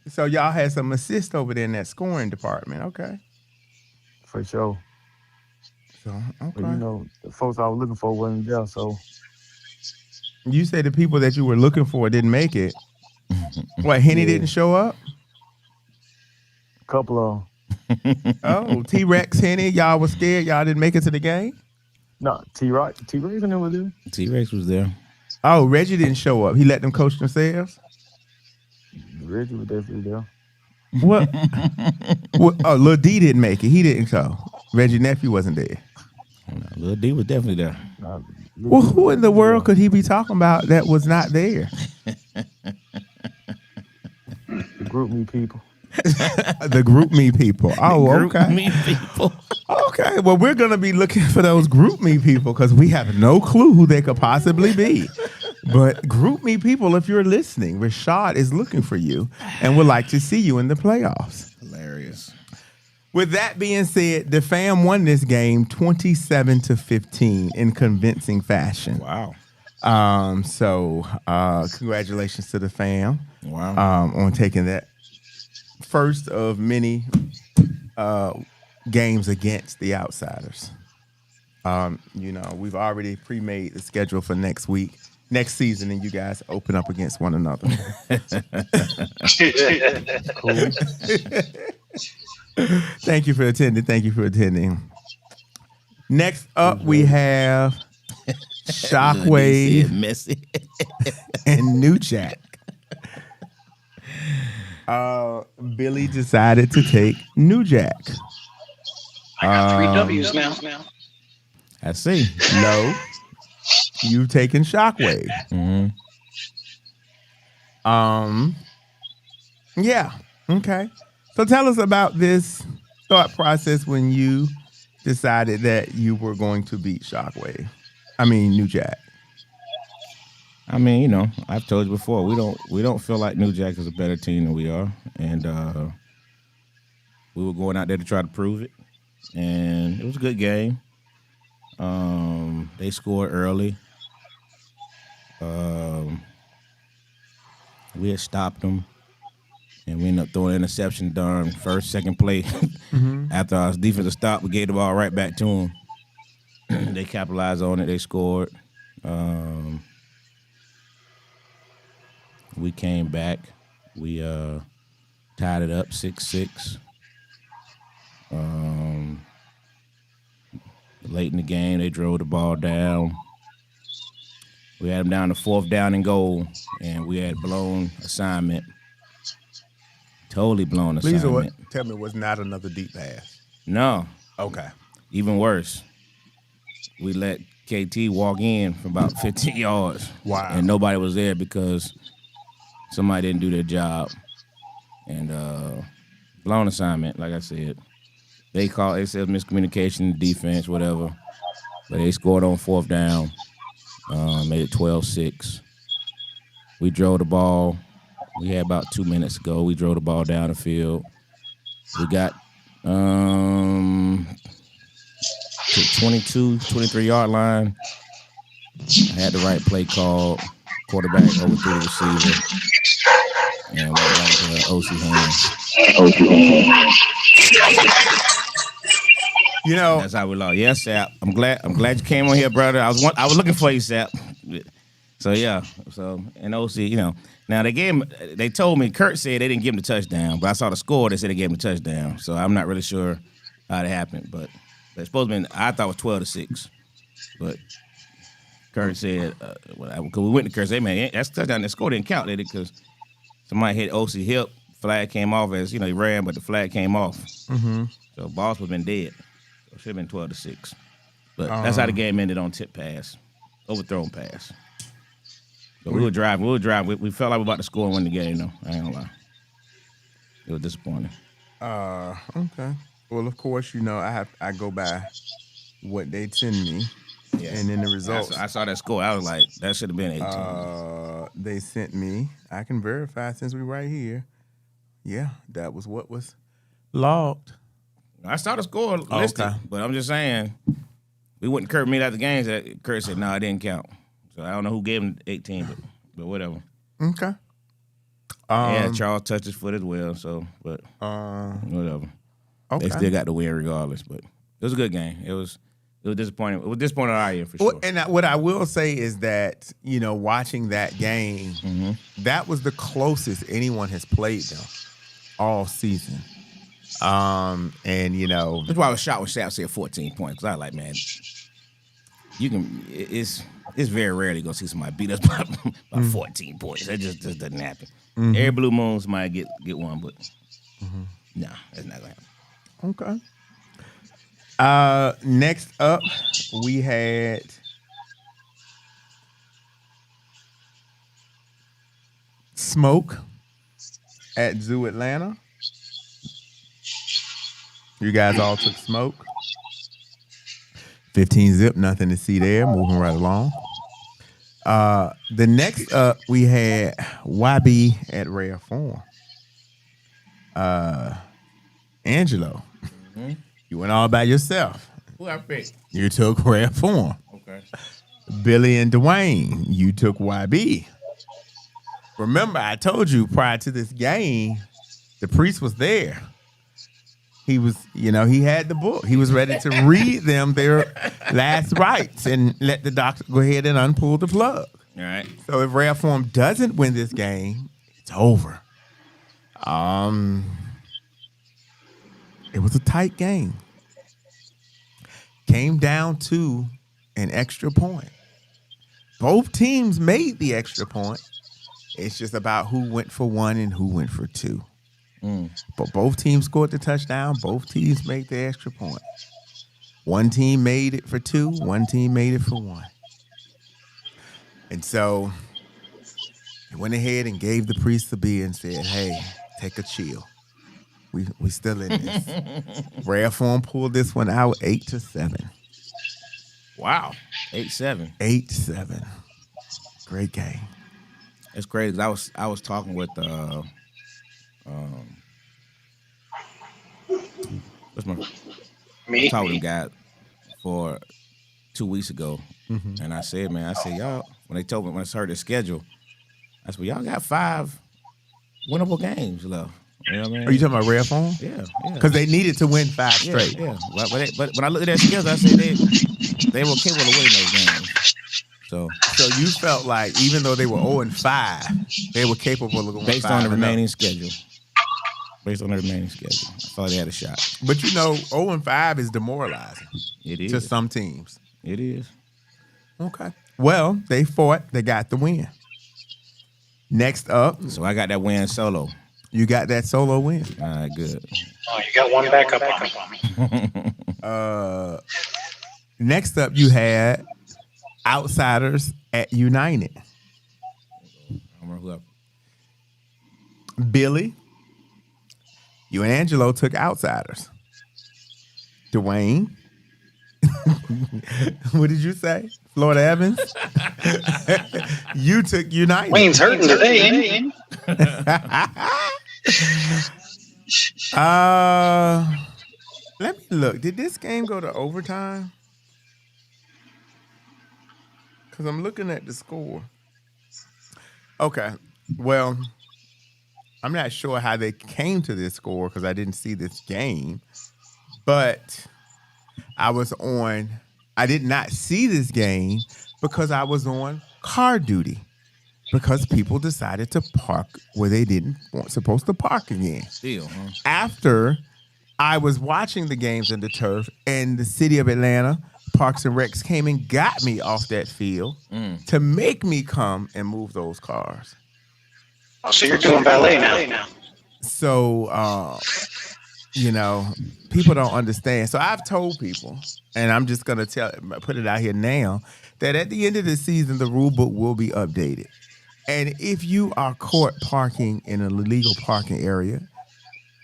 So y'all had some assist over there in that scoring department. Okay. For sure. So okay. But, the folks I was looking for wasn't there, so You say the people that you were looking for didn't make it. What, Henny didn't show up? a couple of Oh, T-Rex, Henny, y'all was scared. Y'all didn't make it to the game? no, T-Rex and them was there. T-Rex was there. Oh, Reggie didn't show up. He let them coach themselves? Reggie was definitely there. What? Oh, Lil D didn't make it. He didn't go. Reggie nephew wasn't there. No, Lil D was definitely there. Well, who in the world could he be talking about that was not there? The group me people. The group me people. Oh, okay. Me people. Okay, well, we're going to be looking for those group me people because we have no clue who they could possibly be. But group me people, if you're listening, Rashad is looking for you and would like to see you in the playoffs. Hilarious. With that being said, the fam won this game 27-15 in convincing fashion. Wow. So congratulations to the fam. Wow. On taking that first of many games against the Outsiders. We've already pre-made the schedule for next season, and you guys open up against one another. Cool. Thank you for attending. Next up, we have Shockwave Messy. and New Jack. Billy decided to take New Jack. I got 3 W's now. I see. No, you've taken Shockwave. Mm-hmm. Yeah. Okay. So tell us about this thought process when you decided that you were going to beat Shockwave. I mean, New Jack. I mean, I've told you before, we don't feel like New Jack is a better team than we are, and we were going out there to try to prove it, and it was a good game. They scored early. We had stopped them, and we ended up throwing an interception during first, second play. After our defensive stop, we gave the ball right back to them. They capitalized on it. They scored. We came back. We tied it up 6-6. Late in the game, they drove the ball down. We had them down to 4th down and goal, and we had blown assignment. Totally blown Please assignment. tell me it was not another deep pass. No. Okay. Even worse. We let KT walk in from about 15 yards. Wow. And nobody was there because somebody didn't do their job. And blown assignment, like I said. They said miscommunication, defense, whatever. But they scored on 4th down. Made it 12-6. We drove the ball. We had about 2 minutes to go. We drove the ball down the field. We got to 22, 23-yard line. I had the right play called. Quarterback overthrew the receiver. And went right into OC hands. That's how we lost. Yes, Sap. I'm glad you came on here, brother. I was looking for you, Sap. So yeah. And OC, Now they told me Kurt said they didn't give him the touchdown, but I saw the score. They said they gave him the touchdown. So I'm not really sure how it happened, but it's supposed to be. I thought it was 12-6, but Kurt said because we went to Kurt, say, man, that's a touchdown. The score didn't count, did it? Because somebody hit OC hip. Flag came off as he ran, but the flag came off. Mm-hmm. So Boss would have been dead. So it should have been 12-6. But that's how the game ended on tip pass, overthrown pass. So we were driving. We felt like we were about to score and win the game, though. I ain't gonna lie. It was disappointing. Okay. Well, of course, I go by what they send me, and then the results. I saw that score. I was like, that should have been 18. They sent me. I can verify since we're right here. Yeah, that was what was logged. I saw the score listed, but I'm just saying, we went to Kurt meet after the games. Kurt said, no, it didn't count. So I don't know who gave him 18, but whatever. Okay. Charles touched his foot as well, so, but whatever. Okay. They still got the win regardless, but it was a good game. It was disappointing. It was disappointing on our end for sure. And what I will say is that, watching that game, that was the closest anyone has played them all season. And that's why I was shocked when Shaq said 14 points. Because I was like, man, it's very rarely gonna see somebody beat us by 14 points. That just doesn't happen. Every blue moons might get one, but no, that's not gonna happen. Okay. Next up, we had Smoke at Zoo Atlanta. You guys all took Smoke. 15-zip, nothing to see there. Moving right along. The next up, we had YB at Rare Form. Angelo, you went all by yourself. Who I picked? You took Rare Form. Okay. Billy and Dwayne, you took YB. Remember, I told you prior to this game, the priest was there. He was, he had the book. He was ready to read them their last rites and let the doctor go ahead and unpull the plug. All right. So if Rare Form doesn't win this game, it's over. It was a tight game. Came down to an extra point. Both teams made the extra point. It's just about who went for one and who went for two. But both teams scored the touchdown. Both teams made the extra point. One team made it for two. One team made it for one. And so they went ahead and gave the priest the beer and said, hey, take a chill. We still in this. Rare Form pulled this one out 8-7. Wow. 8-7. 8-7. Great game. It's crazy. I was talking with what's my Me. talking with them guys for 2 weeks ago, and I said, y'all, when I heard the schedule, I said, well, y'all got 5 winnable games left. You know what I mean? Are you talking about Red Phone? Yeah. Because they needed to win 5 straight. Yeah. But when I looked at their schedule, I said they were capable of winning those games. So you felt like even though they were 0-5, they were capable of going based 5 on the and remaining up. schedule. Based on the remaining schedule, I thought they had a shot. But 0-5 is demoralizing It is to some teams. It is. Okay. Well, they fought. They got the win. Next up, So I got that win solo. you got that solo win. All right, good. Oh, you got one back up on me. Next up, you had Outsiders at United. I don't remember who Billy, you and Angelo took Outsiders. Dwayne, what did you say? Florida Evans? You took United. Wayne's hurting today, ain't he? Let me look. Did this game go to overtime? Because I'm looking at the score. Okay. Well, I'm not sure how they came to this score because I didn't see this game. But I did not see this game because I was on car duty. Because people decided to park where they weren't supposed to park again. Still, huh? After I was watching the games in the turf, and the city of Atlanta, Parks and Recs came and got me off that field to make me come and move those cars. Oh, so you're doing ballet now. So, people don't understand. So I've told people, and I'm just going to put it out here now, that at the end of the season, the rule book will be updated. And if you are caught parking in an illegal parking area,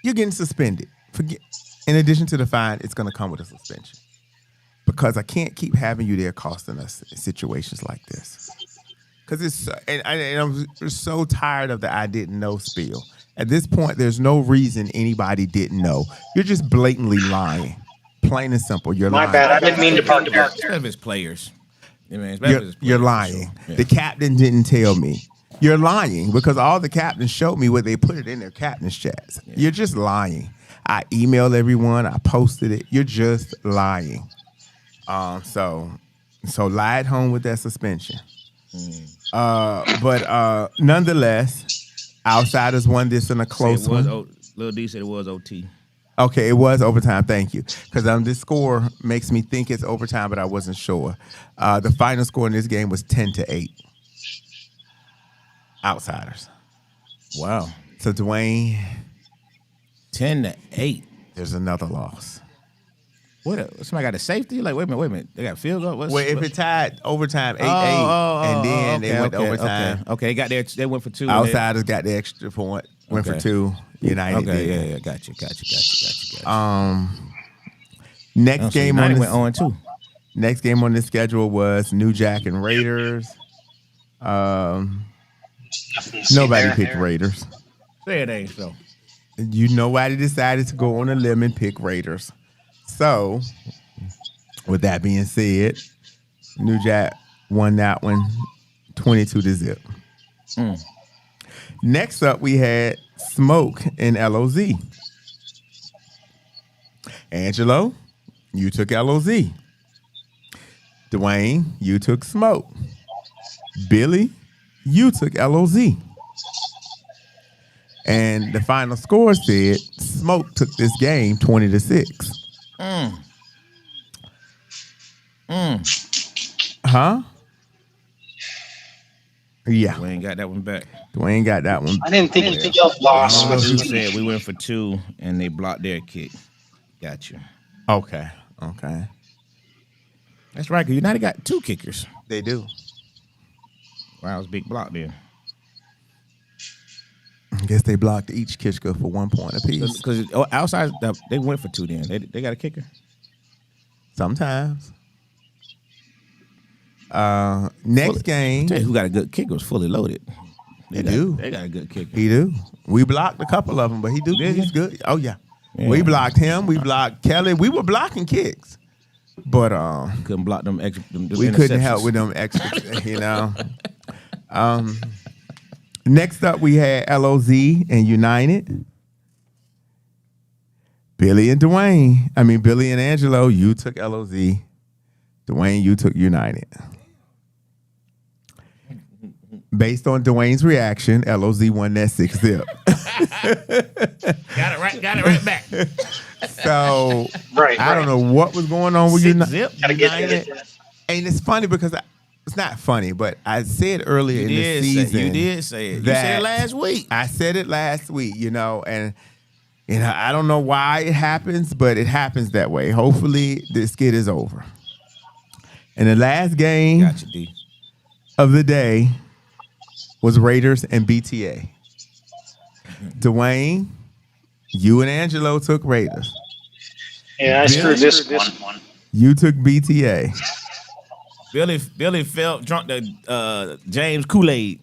you're getting suspended. In addition to the fine, it's going to come with a suspension. Because I can't keep having you there costing us in situations like this. Because I'm so tired of the I didn't know spiel. At this point, there's no reason anybody didn't know. You're just blatantly lying. Plain and simple. You're lying. My bad. I didn't mean to park there. Especially if it's players. I mean, especially if it's players, You're for lying. sure. Yeah. The captain didn't tell me. You're lying because all the captains showed me where they put it in their captain's chats. Yeah. You're just lying. I emailed everyone. I posted it. You're just lying. So lie at home with that suspension. But nonetheless, Outsiders won this in a close one. Lil D said it was OT. Okay, it was overtime. Thank you. Because this score makes me think it's overtime, but I wasn't sure. The final score in this game was 10-8. Outsiders. Wow. So Dwayne, 10-8. there's another loss. What? Somebody got a safety? Like, wait a minute. They got a field goal? If it tied overtime 8-8, and then they went to overtime. Okay, they went for 2. Outsiders got the extra point. Went for 2. United did. Yeah. Got you. Next game on went 0-2. Next game on the schedule was New Jack and Raiders. Nobody picked Raiders. Say it ain't so. Nobody decided to go on a limb and pick Raiders. So, with that being said, New Jack won that one 22-0. Next up, we had Smoke and LOZ. Angelo, you took LOZ. Dwayne, you took Smoke. Billy, you took LOZ. And the final score said Smoke took this game 20-6. Huh? Yeah. Dwayne got that one back. Dwayne got that one. I didn't think you lost. You said we went for 2 and they blocked their kick. Got you. Okay. That's right, because United got 2 kickers. They do. Wow, it was a big block there. I guess they blocked each kicker for 1 point apiece. Because outside, they went for 2 then. They got a kicker? Sometimes. Next game, Tell you who got a good kicker was fully loaded. They do. They got a good kicker. He do. We blocked a couple of them, but he's good. Oh yeah. We blocked him. We blocked Kelly. We were blocking kicks, but Couldn't block them extra. Them we couldn't help with them extra. You know. Next up, we had LOZ and United. Billy and Angelo, you took LOZ. Dwayne, you took United. Based on Dwayne's reaction, LOZ won that 6-0. Got it right back. So Right. I don't know what was going on with Zip. Gotta get United. that. And it's funny because it's not funny, but I said earlier in the season. You did say it. You said it last week. I said it last week, and I don't know why it happens, but it happens that way. Hopefully this skid is over. And the last game Got you, D. of the day was Raiders and BTA. Dwayne, you and Angelo took Raiders. Yeah, I screwed this one. You took BTA. Billy drunk the James Kool-Aid.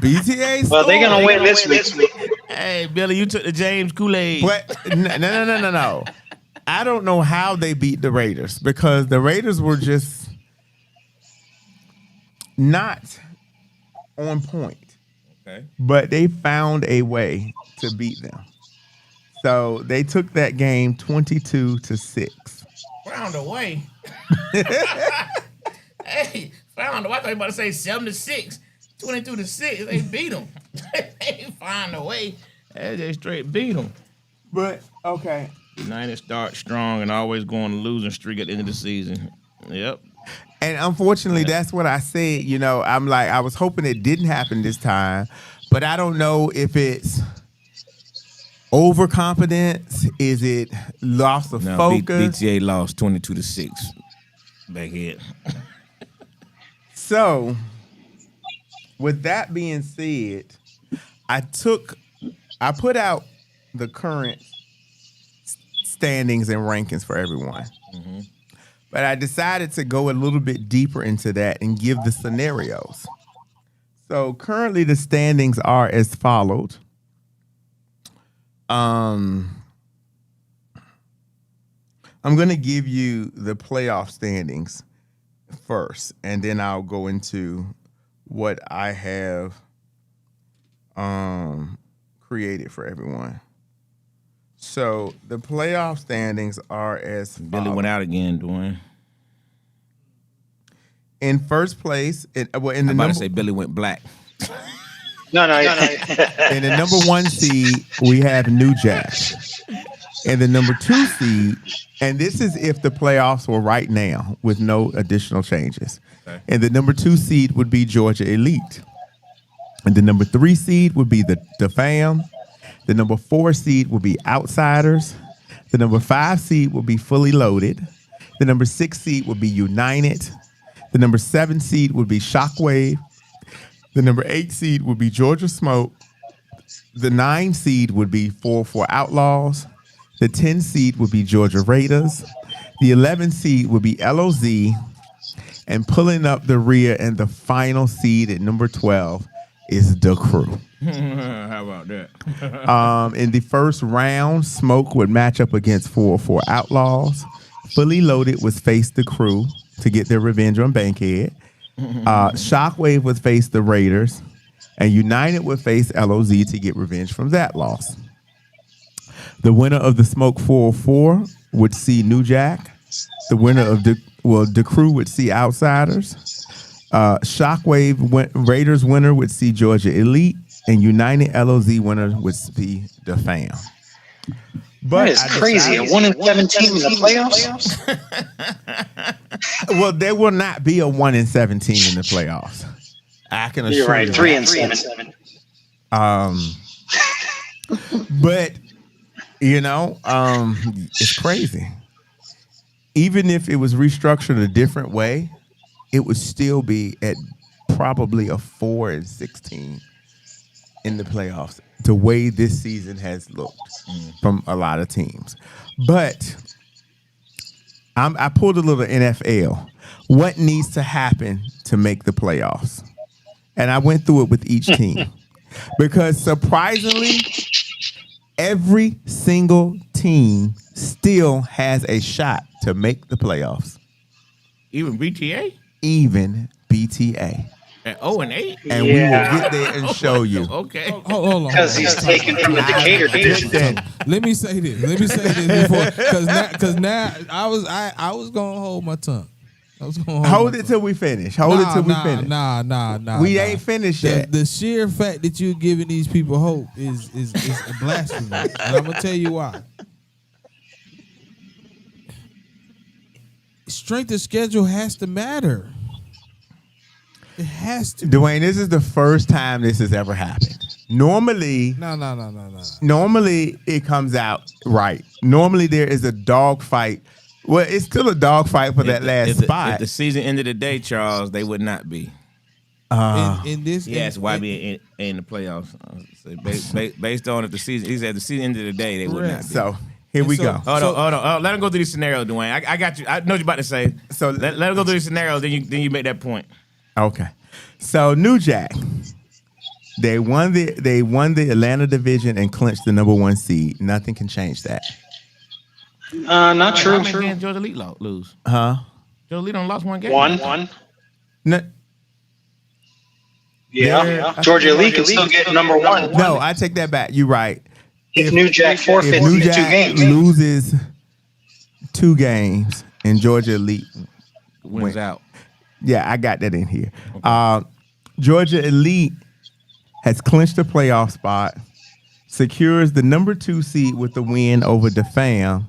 BTA. Well, they're gonna win this week. Hey, Billy, you took the James Kool-Aid. But no. I don't know how they beat the Raiders because the Raiders were just not on point. Okay. But they found a way to beat them. So they took that game 22-6. Found a way. Hey, found a way. I thought you were about to say 7-6. 22-6. They beat them. They found a way. They just straight beat them. But, okay. United start strong and always go on a losing streak at the end of the season. Yep. And unfortunately, that's what I said. I'm like, I was hoping it didn't happen this time, but I don't know if it's overconfidence. Is it loss of focus? BTA lost 22-6. Back here. So, with that being said, I put out the current standings and rankings for everyone. Mm-hmm. But I decided to go a little bit deeper into that and give the scenarios. So currently the standings are as followed. I'm going to give you the playoff standings first, and then I'll go into what I have created for everyone. So the playoff standings are as follows. Billy went out again, Dwayne. In first place, I'm about to say Billy went black. No. In the number 1 seed, we have New Jack. And the number 2 seed, and this is if the playoffs were right now with no additional changes. Okay. And the number 2 seed would be Georgia Elite. And the number 3 seed would be the Fam. The number 4 seed will be Outsiders. The number 5 seed will be Fully Loaded. The number 6 seed will be United. The number 7 seed would be Shockwave. The number 8 seed would be Georgia Smoke. The 9 seed would be 4-4 Outlaws. The 10 seed would be Georgia Raiders. The 11 seed would be LOZ. And pulling up the rear and the final seed at number 12 is The Crew. How about that? In the first round, Smoke would match up against 4-4 Outlaws. Fully Loaded would face The Crew to get their revenge on Bankhead. Shockwave would face the Raiders. And United would face LOZ to get revenge from that loss. The winner of the Smoke 4-4 would see New Jack. The winner of The Crew would see Outsiders. Shockwave Raiders winner would see Georgia Elite. And United LOZ winner would see the Fam. But that is crazy. A 1-17 in the playoffs? Well, there will not be a 1-17 in the playoffs. I can assure you. You're right. 3-7. But it's crazy. Even if it was restructured a different way, it would still be at probably a 4-16 in the playoffs. The way this season has looked from a lot of teams. But I pulled a little NFL. what needs to happen to make the playoffs. And I went through it with each team. Because surprisingly, every single team still has a shot to make the playoffs. Even BTA? Even BTA. At 0-8? And we will get there and show you. Okay. Hold on. Because he's taken from the Decatur division. Listen, Let me say this before, because now I was gonna hold my tongue. I was gonna hold it till we finish. Hold it till we finish. Nah. We ain't finished yet. The sheer fact that you're giving these people hope is a blasphemy, and I'm gonna tell you why. Strength of schedule has to matter. It has to. Dwayne, this is the first time this has ever happened. Normally, No. normally it comes out right. Normally there is a dog fight. Well, it's still a dog fight for that last spot. If the season ended today, Charles, they would not be. In this, Yes, why be in the playoffs? So based on if the season, he said the season ended today, they would not be. So here we go. Hold on. Let him go through the scenario, Dwayne. I got you. I know what you're about to say. So let him go through the scenario. Then you make that point. Okay. So New Jack, they won the Atlanta division and clinched the number 1 seed. Nothing can change that. Not true. How many games Georgia Elite lose? Huh? Georgia Elite only lost one game. One. No, Yeah. Georgia Elite can still get number 1. no, I take that back. You're right. If New Jack If forfeits New the 2 Jack games. loses 2 games and Georgia Elite Wins out. Yeah, I got that in here. Georgia Elite has clinched the playoff spot, secures the number 2 seed with the win over DeFam,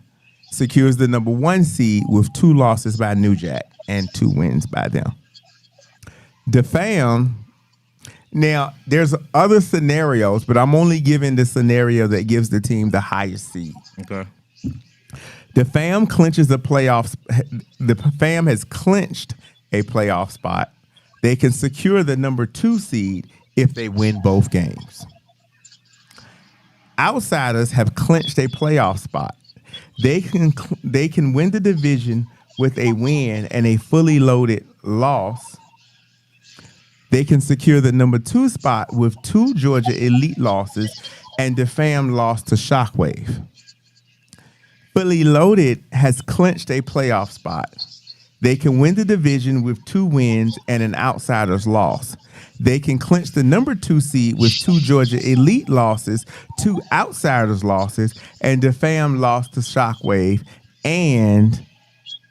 secures the number 1 seed with 2 losses by New Jack and 2 wins by them. DeFam, now there's other scenarios, but I'm only giving the scenario that gives the team the highest seed. Okay. The FAM clinches a playoff. The FAM has clinched a playoff spot. They can secure the number 2 seed if they win both games. Outsiders have clinched a playoff spot. They can win the division with a win and a fully loaded loss. They can secure the number 2 spot with 2 Georgia Elite losses and the FAM loss to Shockwave. Fully Loaded has clinched a playoff spot. They can win the division with 2 wins and an outsider's loss. They can clinch the number 2 seed with 2 Georgia Elite losses, 2 outsiders losses, and the FAM lost to Shockwave, and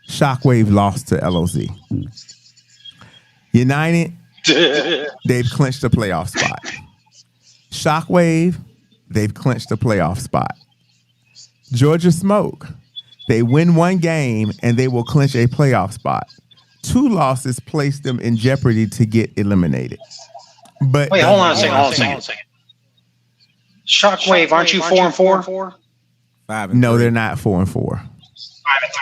Shockwave lost to LOZ. United, they've clinched a playoff spot. Shockwave, they've clinched a playoff spot. Georgia Smoke, they win 1 game and they will clinch a playoff spot. 2 losses place them in jeopardy to get eliminated. But Wait, hold on a second. Shockwave, aren't you 4-4? 5-3. No, they're not 4-4.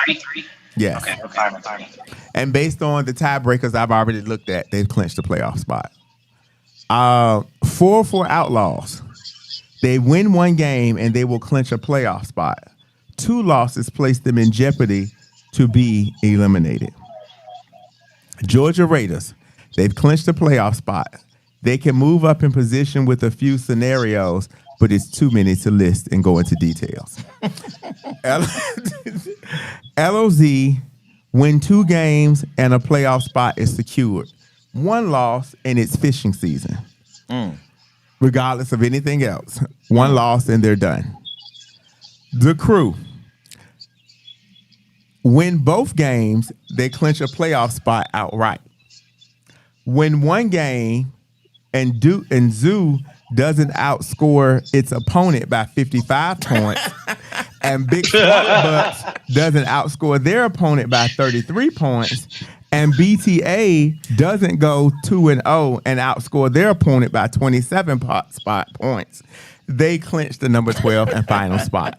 5-3. Yes. Okay, 5-3. And based on the tiebreakers I've already looked at, they've clinched the playoff spot. 4-4 Outlaws. They win 1 game and they will clinch a playoff spot. 2 losses place them in jeopardy to be eliminated. Georgia Raiders, they've clinched a playoff spot. They can move up in position with a few scenarios, but it's too many to list and go into details. LOZ win 2 games and a playoff spot is secured. 1 loss and it's fishing season. Regardless of anything else. 1 loss and they're done. The Crew win both games, they clinch a playoff spot outright. Win 1 game and Zoo doesn't outscore its opponent by 55 points, and Big Swamp Bucks doesn't outscore their opponent by 33 points, and BTA doesn't go 2-0 and outscore their opponent by 27 points. They clinch the number 12 and final spot.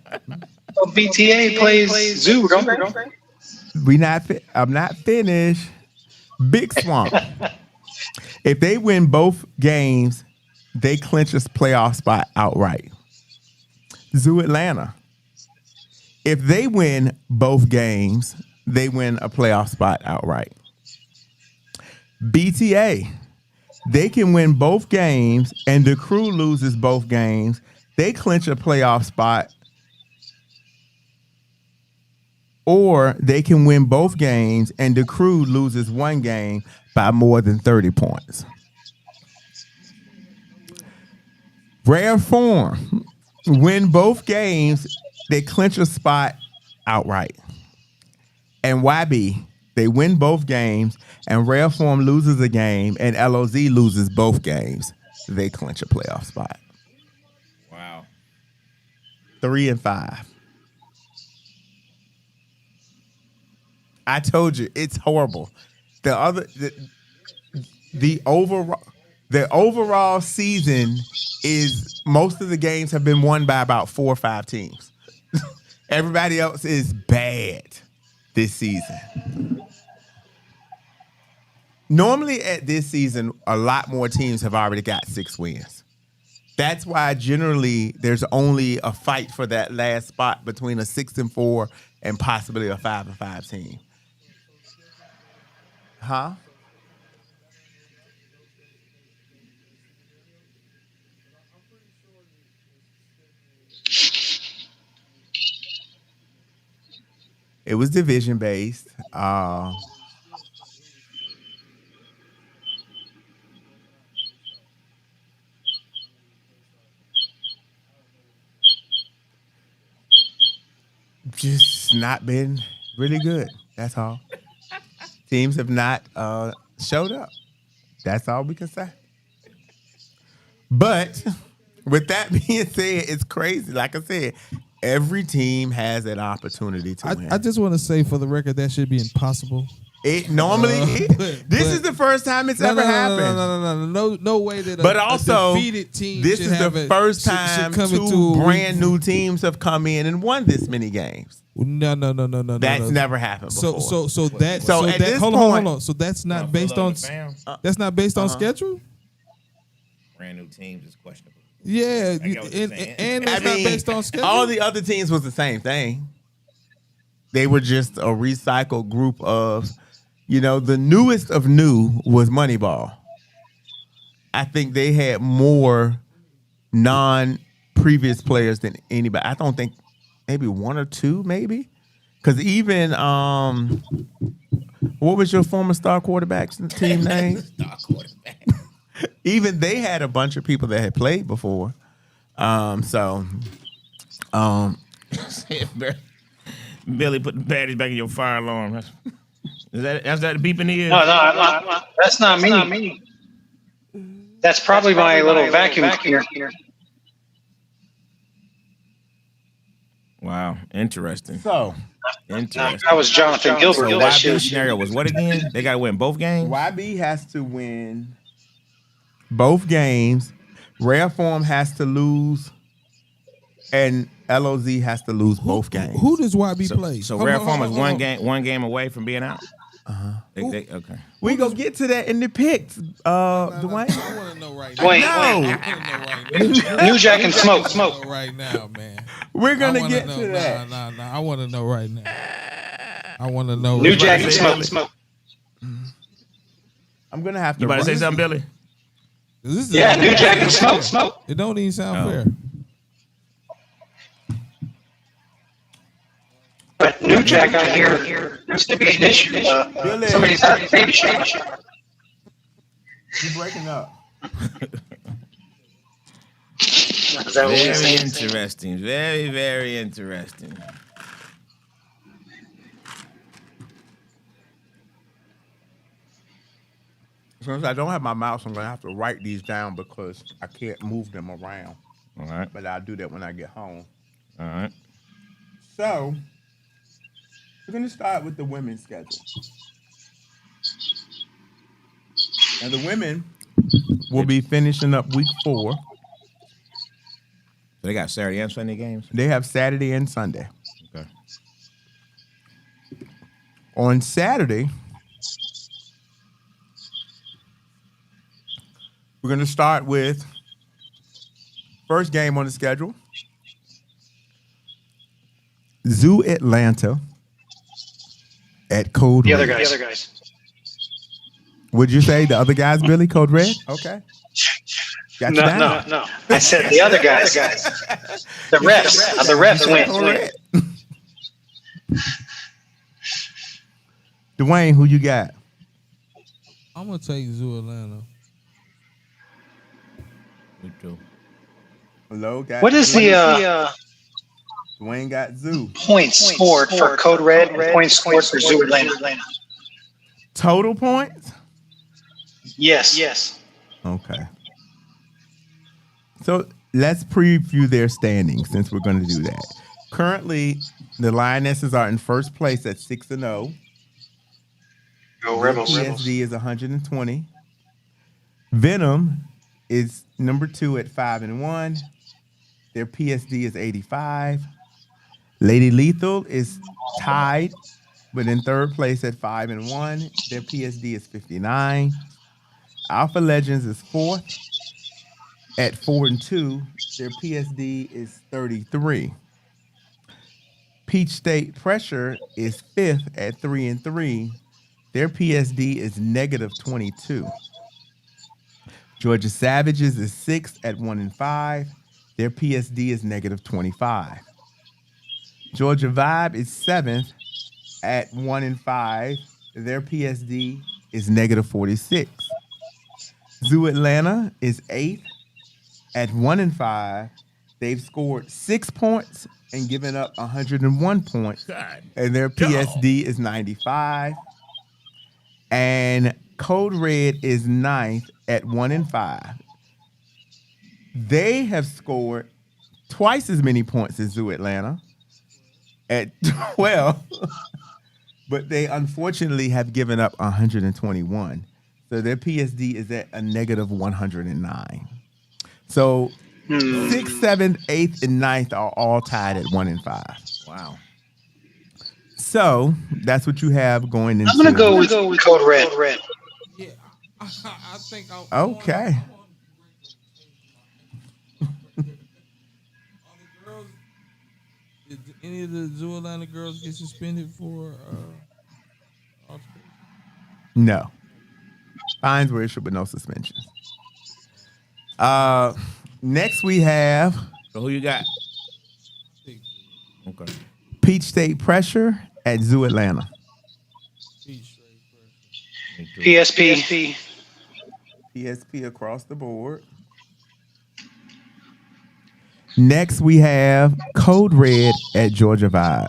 Well, BTA plays Zoo, don't they? I'm not finished. Big Swamp. If they win both games, they clinch a playoff spot outright. Zoo Atlanta. If they win both games, they win a playoff spot outright. BTA, they can win both games and the Crew loses both games. They clinch a playoff spot. Or they can win both games and the Crew loses one game by more than 30 points. Rare Form, win both games, they clinch a spot outright. And YB, they win both games, and Rare Form loses a game, and LOZ loses both games. They clinch a playoff spot. Wow. 3 and 5. I told you, it's horrible. The overall season is most of the games have been won by about 4 or 5 teams. Everybody else is bad this season. Normally at this season, a lot more teams have already got 6 wins. That's why generally there's only a fight for that last spot between a 6 and 4 and possibly a 5 and 5 team. Huh? It was division based. Just not been really good. That's all. Teams have not showed up. That's all we can say. But with that being said, it's crazy. Like I said, every team has an opportunity to win. I just want to say for the record that should be impossible. It normally this is the first time it's ever happened. No way that but also, a defeated team this is the first time two brand new teams have come in and won this many games. No. That's never happened before. So that at this hold point, on. So that's not based on that's not based on schedule. Brand new teams is questionable. Yeah, and that's not based on schedule. All the other teams was the same thing. They were just a recycled group of, the newest of new was Moneyball. I think they had more non-previous players than anybody. I don't think maybe 1 or 2, maybe. Because even, what was your former star quarterback's team name? Star quarterback. Even they had a bunch of people that had played before. Billy, put the batteries back in your fire alarm. That's that beeping ear? No, that's not me. That's probably my little vacuum cleaner. Wow, interesting. So, Interesting. That was Jonathan Gilbert. So YB scenario was what again? They got to win both games? YB has to win both games. Rare Form has to lose, and LOZ has to lose both games. Who does YB play? So Rare Form is one game away from being out? Okay. We gonna get to that in the picks, Dwayne. I want to know right now. Wait. New Jack and Smoke. Right now, man. We're gonna get to that. Nah. I want to know right now. I want to know. New Jack and Smoke. I'm gonna have to. You about to say something, Billy? Yeah, New Jack and Smoke. It don't even sound fair. But New Jack out here used to be an issue. Somebody's having a baby shower. You're breaking up. Very interesting. Very, very interesting. Since I don't have my mouse, I'm gonna have to write these down because I can't move them around. All right. But I'll do that when I get home. All right. So we're going to start with the women's schedule. And the women will be finishing up week 4. So they got Saturday and Sunday games? They have Saturday and Sunday. Okay. On Saturday, we're going to start with first game on the schedule. Zoo Atlanta at Code The Red. other guys. Would you say the other guys, Billy? Code Red? Okay. Got you down. No. I said the other guys. The refs. The refs win. Dwayne, who you got? I'm gonna take Zoo Atlanta. Me too. Hello, got What is the Dwayne got Zoo. points scored for Code Red and points scored for Zoo Atlanta? Total points? Yes. Okay. So let's preview their standings since we're going to do that. Currently, the Lionesses are in first place at 6-0. Go Rebels. PSD is 120. Venom is number 2 at 5-1. Their PSD is 85. Lady Lethal is tied, but in third place at 5-1. Their PSD is 59. Alpha Legends is fourth at 4-2. Their PSD is 33. Peach State Pressure is fifth at 3-3. Their PSD is -22. Georgia Savages is sixth at 1-5. Their PSD is -25. Georgia Vibe is seventh at 1-5. Their PSD is -46. Zoo Atlanta is eighth at 1-5. They've scored 6 points and given up 101 points. God. And their PSD is 95. And Code Red is ninth at 1-5. They have scored twice as many points as Zoo Atlanta at 12, but they unfortunately have given up 121. So their PSD is at a -109. So 6th, 7th, 8th, and 9th are all tied at 1-5. Wow. So that's what you have going into. I'm gonna go with Code Red. Yeah, I think I'm Okay. Did any of the Zoo Atlanta girls get suspended for altercation? No. Fines were issued, but no suspensions. Next we have So who you got? Okay. Peach State Pressure at Zoo Atlanta. Me too. PSP. PSP across the board. Next we have Code Red at Georgia Vibe.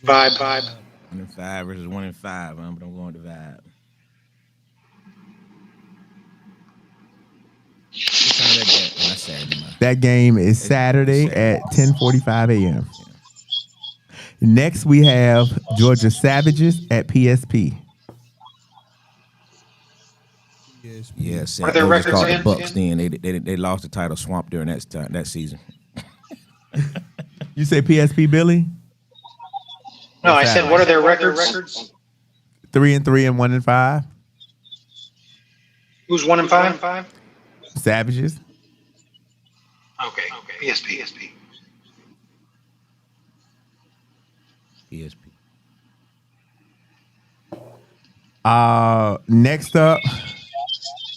Vibe. 1-5 versus 1-5. But I'm going to Vibe. What time that game? Oh, that's Saturday night. That game is Saturday at 10:45 a.m. Next we have Georgia Savages at PSP. Yes. Yeah, What are Saturday. their They was records called the again? Bucks. Then they lost the title swamp during that season. You say PSP, Billy? No, I said what are their records? 3-3 and 1-5. Who's 1-5? Savages. Okay. PSP. PSP. Next up,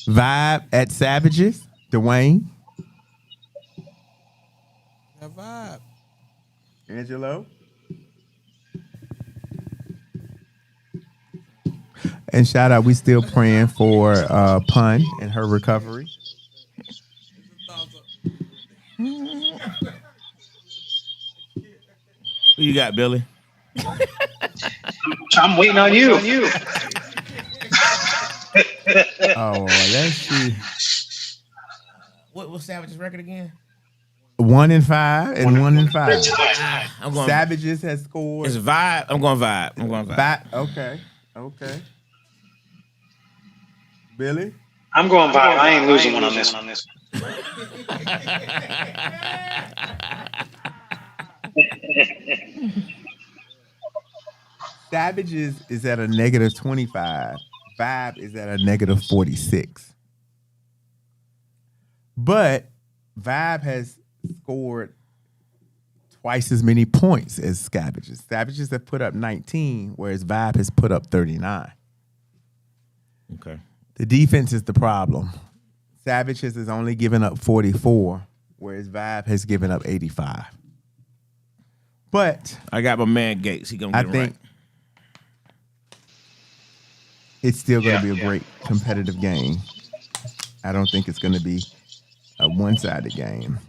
Vibe at Savages. Dwayne. That vibe. Angelo. And shout out, we still praying for Pun and her recovery. Who you got, Billy? I'm waiting on you. Oh, let's see. What's Savage's record again? 1-5 and 1-5. I'm going. Savages has scored. It's Vibe. I'm going Vibe. Okay. Billy? I'm going Vibe. I ain't losing one on this. Savages is at a -25. Vibe is at a -46. But Vibe has scored twice as many points as Savages. Savages have put up 19, whereas Vibe has put up 39. Okay. The defense is the problem. Savages has only given up 44, whereas Vibe has given up 85. But I got my man Gates. He gonna I get him think right. it's still going to Yeah, be a great competitive game. I don't think it's going to be a one-sided game.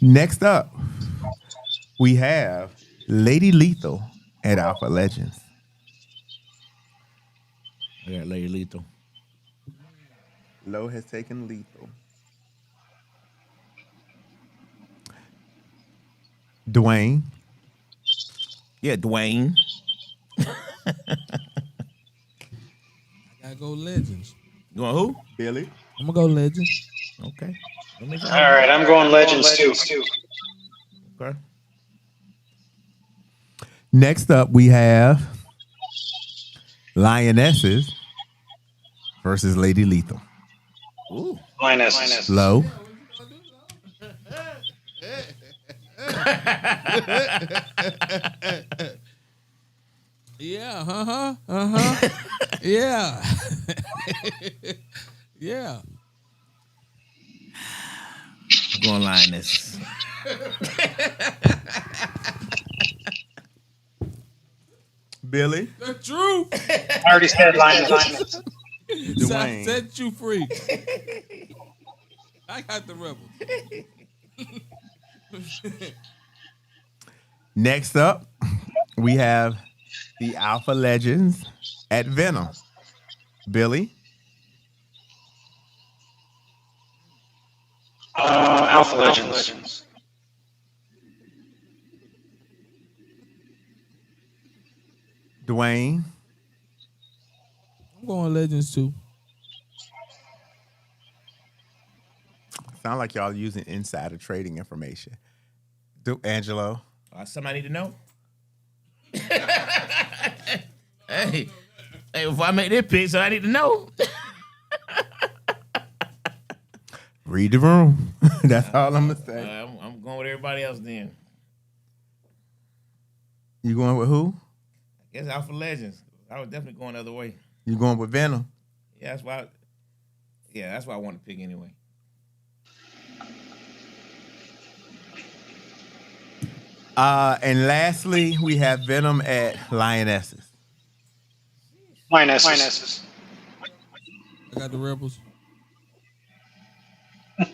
Next up, we have Lady Lethal at Alpha Legends. I got Lady Lethal. Low has taken Lethal. Dwayne. Yeah, Dwayne. I gotta go Legends. You want who? Billy. I'm gonna go Legends. Okay. Let me all right, I'm going Legends too. Okay. Next up, we have Lionesses versus Lady Lethal. Ooh. Minus. Low. Yeah, yeah. Yeah. I'm going Lioness. Billy. The truth. I already said Linus. Dwayne. Set you free. I got the rebels. Next up, we have the Alpha Legends at Venom. Billy. Alpha Legends. Dwayne. I'm going Legends too. Sound like y'all using insider trading information. Angelo. Somebody need to know. Hey, before I make this pick, so I need to know. Read the room. That's all I'm going to say. I'm going with everybody else then. You going with who? I guess Alpha Legends. I was definitely going the other way. You going with Venom? Yeah, that's why. That's why I want to pick anyway. And lastly, we have Venom at Lionesses. Minus. I got the rebels. So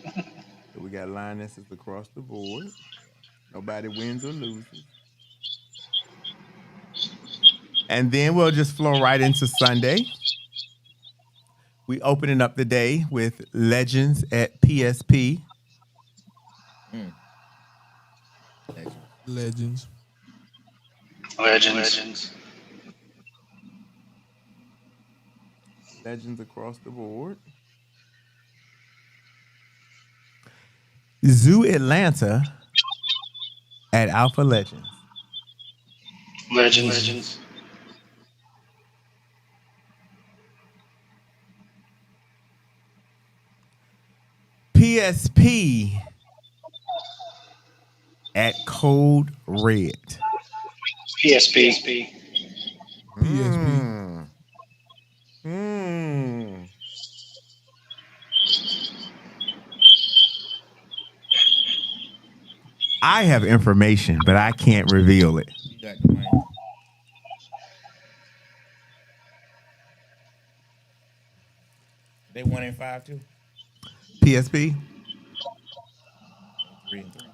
we got Lionesses across the board. Nobody wins or loses. And then we'll just flow right into Sunday. We opening up the day with Legends at PSP. Legends. Legends across the board. Zoo Atlanta at Alpha Legends. Legends. PSP at Code Red. PSP. PSP. I have information, but I can't reveal it. You got the money. They 1-5 too. PSP? 3-3.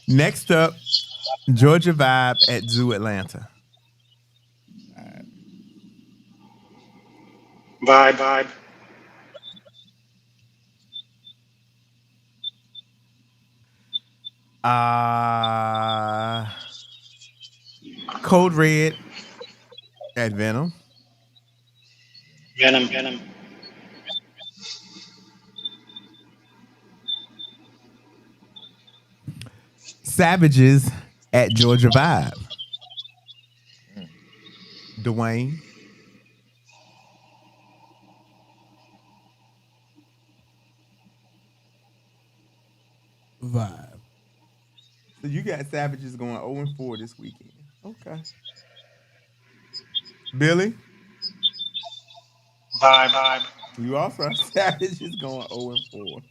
Next up, Georgia Vibe at Zoo Atlanta. Vibe. Code Red at Venom. Venom. Savages at Georgia Vibe. Dwayne. got Savages going 0-4 this weekend. Okay. Billy, Vibe. you also have Savages going 0-4.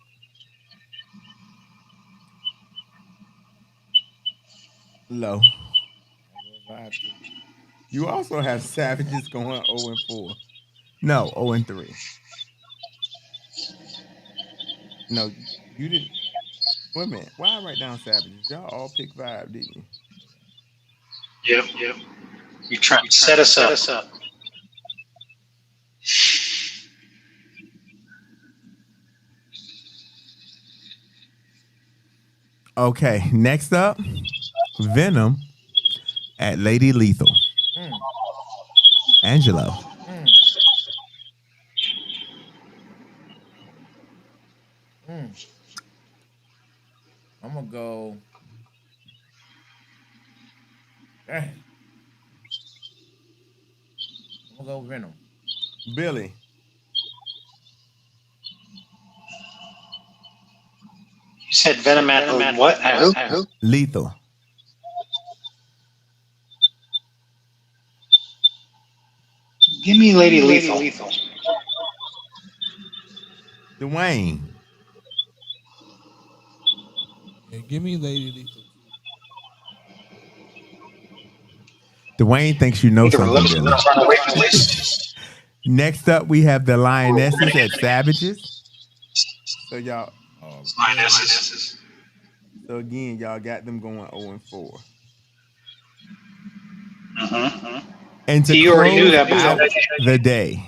Low. You also have Savages going 0-4. No, 0-3. No, you didn't. Wait a minute. Why I write down Savages? Y'all all pick 5, didn't you? Yep. You trying to set us up. Okay, next up, Venom at Lady Lethal. Angelo. I'm gonna go. Dang. I'm gonna go Venom. Billy. You said Venom at what? At who? Lethal. Give me Lady Lethal. Dwayne. Yeah, give me Lady Lethal. Dwayne thinks you know something, Let's Billy. run away from this. Next up, we have the Lionesses at Savages. So y'all, Lionesses. so again, y'all got them going 0-4. And to See, you already knew close that, out the day,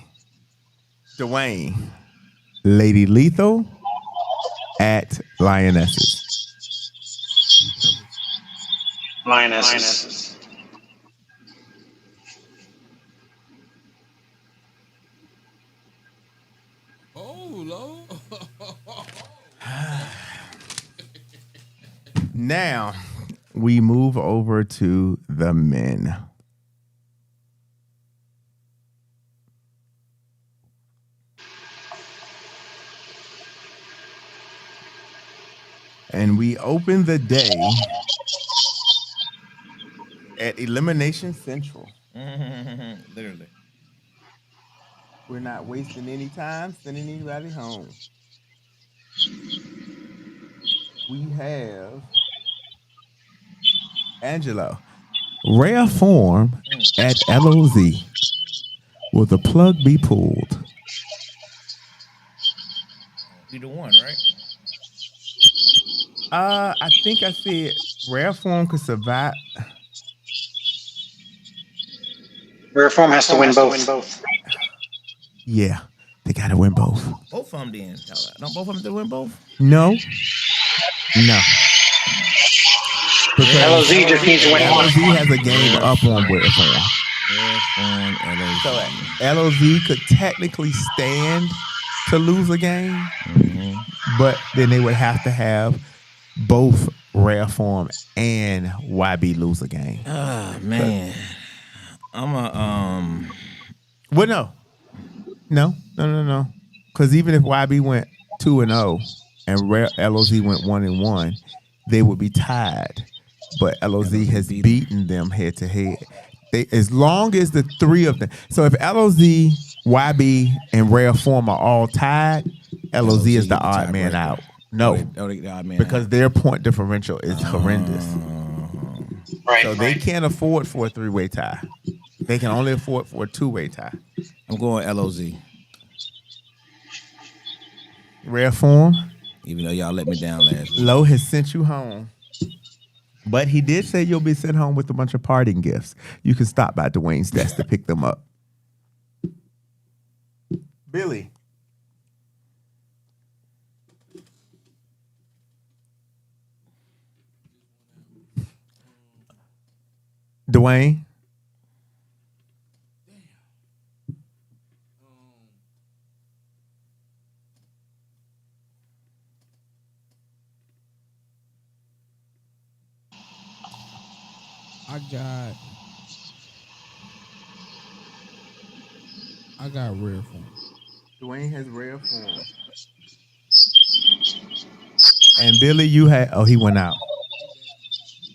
Dwayne, Lady Lethal at Lionesses. Lionesses. Oh, low. Now we move over to the men. And we open the day at Elimination Central. Literally. We're not wasting any time sending anybody home. We have Angelo. Rare form at LOZ. Will the plug be pulled? Either one, right? I think I said rare form could survive. Rare form has to win both. Yeah, they gotta win both. Both of them then. Don't both of them win both? No. Because LOZ just needs to win one. LOZ has a game up on rare form. Rare form, LOZ. So LOZ could technically stand to lose a game, but then they would have to have both rare form and YB lose a game. Ah, man. I'm a Well, no. Because even if YB went 2-0 and rare LOZ went 1-1, they would be tied. But LOZ has beaten them head to head. As long as the three of them. So if LOZ, YB, and rare form are all tied, LOZ is the odd man out. No, the odd man because out. their point differential is horrendous. Right. So they can't afford for a 3-way tie. They can only afford for a 2-way tie. I'm going LOZ. Rare form. Even though y'all let me down last week. Lowe has sent you home. But he did say you'll be sent home with a bunch of parting gifts. You can stop by Dwayne's desk to pick them up. Billy. Dwayne. I got rare form. Dwayne has rare form. And Billy, you had. Oh, he went out.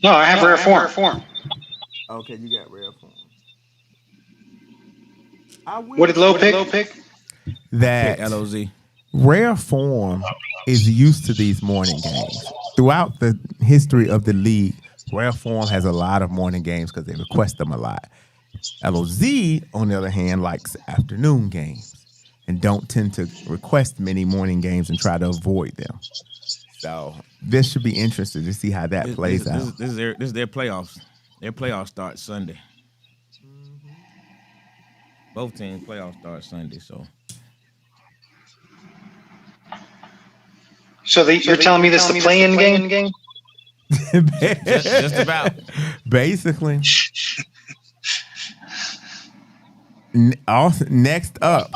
No, I have rare form. Okay, you got rare form. I will What did Low pick? Pick that LOZ. rare form is used to these morning games. Throughout the history of the league, rare form has a lot of morning games because they request them a lot. LOZ, on the other hand, likes afternoon games and don't tend to request many morning games and try to avoid them. So this should be interesting to see how that plays out. This is their playoffs. Their playoffs start Sunday. Both teams' playoffs start Sunday. So you're telling me this is the play-in game? Just about. Basically. Also, next up,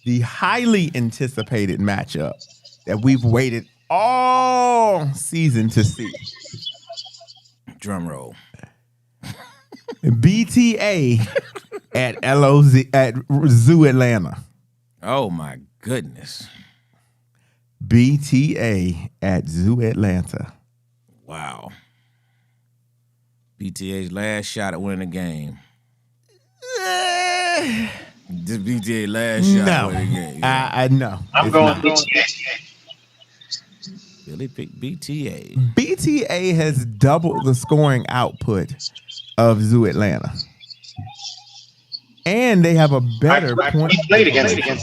the highly anticipated matchup that we've waited all season to see. Drum roll. BTA at LOZ at Zoo Atlanta. Oh my goodness. BTA at Zoo Atlanta. Wow. BTA's last shot at winning the game. This BTA last shot at winning the game. I know. I'm going BTA. Billy picked BTA. BTA has doubled the scoring output of Zoo Atlanta. And they have a better point. We played against them.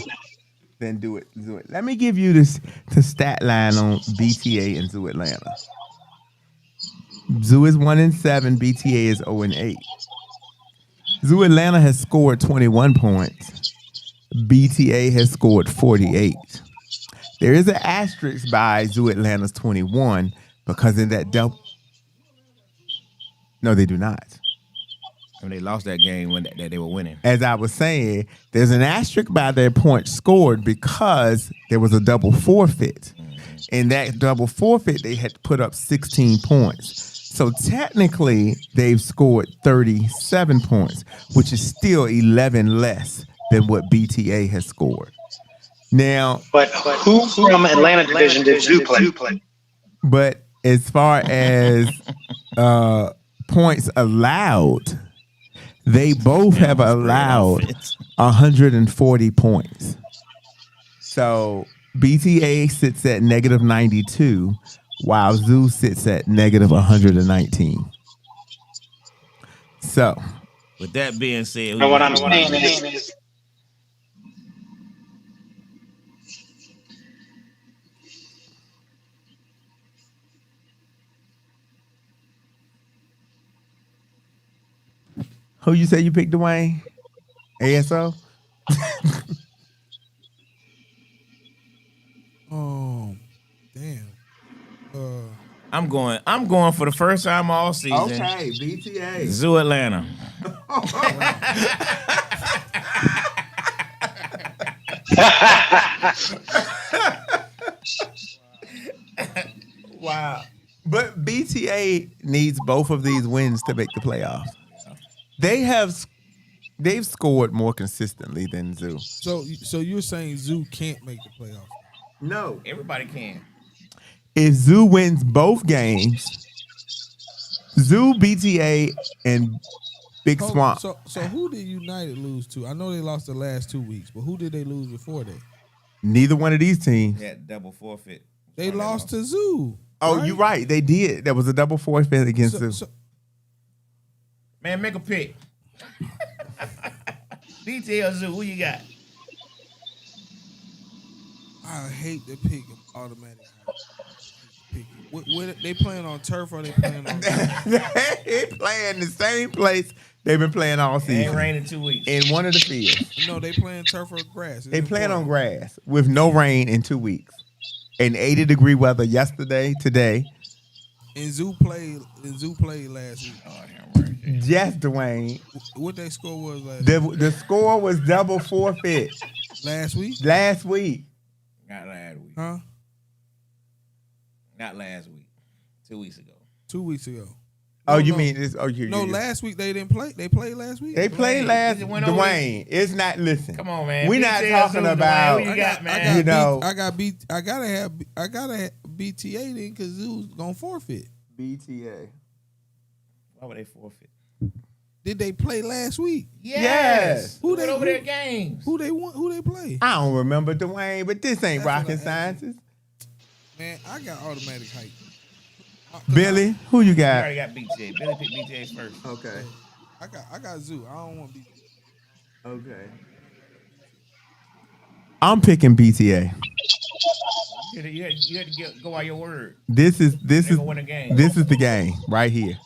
Then do it. Let me give you the stat line on BTA and Zoo Atlanta. Zoo is 1-7. BTA is 0-8. Zoo Atlanta has scored 21 points. BTA has scored 48. There is an asterisk by Zoo Atlanta's 21 because in that double. No, they do not. And they lost that game when that they were winning. As I was saying, there's an asterisk by their points scored because there was a double forfeit. In that double forfeit, they had to put up 16 points. So technically, they've scored 37 points, which is still 11 less than what BTA has scored. Now, But who from Atlanta division did Zoo play? but as far as points allowed, they both have allowed 140 points. So BTA sits at negative 92, while Zoo sits at negative 119. So, With that being said, And what I'm saying is, who you say you picked, Dwayne? ASO? Oh, damn. I'm going for the first time all season. Okay, BTA. Zoo Atlanta. Wow. But BTA needs both of these wins to make the playoffs. They've scored more consistently than Zoo. So you're saying Zoo can't make the playoffs? No. Everybody can. If Zoo wins both games, Zoo, BTA, and Big Swamp. So who did United lose to? I know they lost the last 2 weeks, but who did they lose before that? Neither one of these teams. Yeah, double forfeit. They lost to Zoo. Oh, right? you're right. They did. There was a double forfeit against Zoo. Man, make a pick. BTA or Zoo, who you got? I hate to pick them automatically. What, they playing on turf or they playing on? They playing the same place they've been playing all It season. ain't rained in 2 weeks. In one of the fields. No, they playing turf or grass. They playing on grass with no rain in 2 weeks. In 80-degree weather yesterday, today. And Zoo played last week. Oh, damn right. Yes, Dwayne. What their score was last week? The score was double forfeit Last week? last week. Not last week. Huh? Not last week. 2 weeks ago. 2 weeks ago. Oh, No, you no. mean this? Oh, you. No, last week they didn't play. They played last week. They played last. It went over. Dwayne, it's not. Listen, Come on, man. We're not BTA or talking Zoo, Dwayne, about. who you got, man? You know, I gotta have BTA then because Zoo's gonna forfeit. BTA. Why would they forfeit? Did they play last week? Yes. Who Who they- over who- their games? Who they want? Who they play? I don't remember Dwayne, but this ain't That's what rocket I asked sciences. Man, I got automatic hype. Billy, who you You got? already got BTA. Billy picked BTA first. Okay. I got Zoo. I don't want to be. Okay. I'm picking BTA. You had to go by your word. This is They gonna win the game. this is the game right here.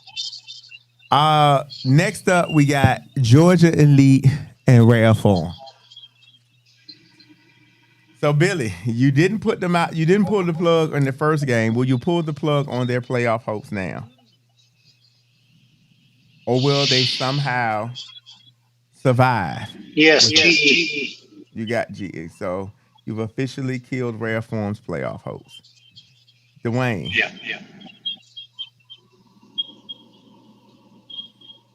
Next up we got Georgia Elite and Rare Form. So Billy, you didn't put them out. You didn't pull the plug on the first game. Will you pull the plug on their playoff hopes now, or will they somehow survive? Yes, With that. GE. You got GE. So you've officially killed Rare Form's playoff hopes. Dwayne, Yeah.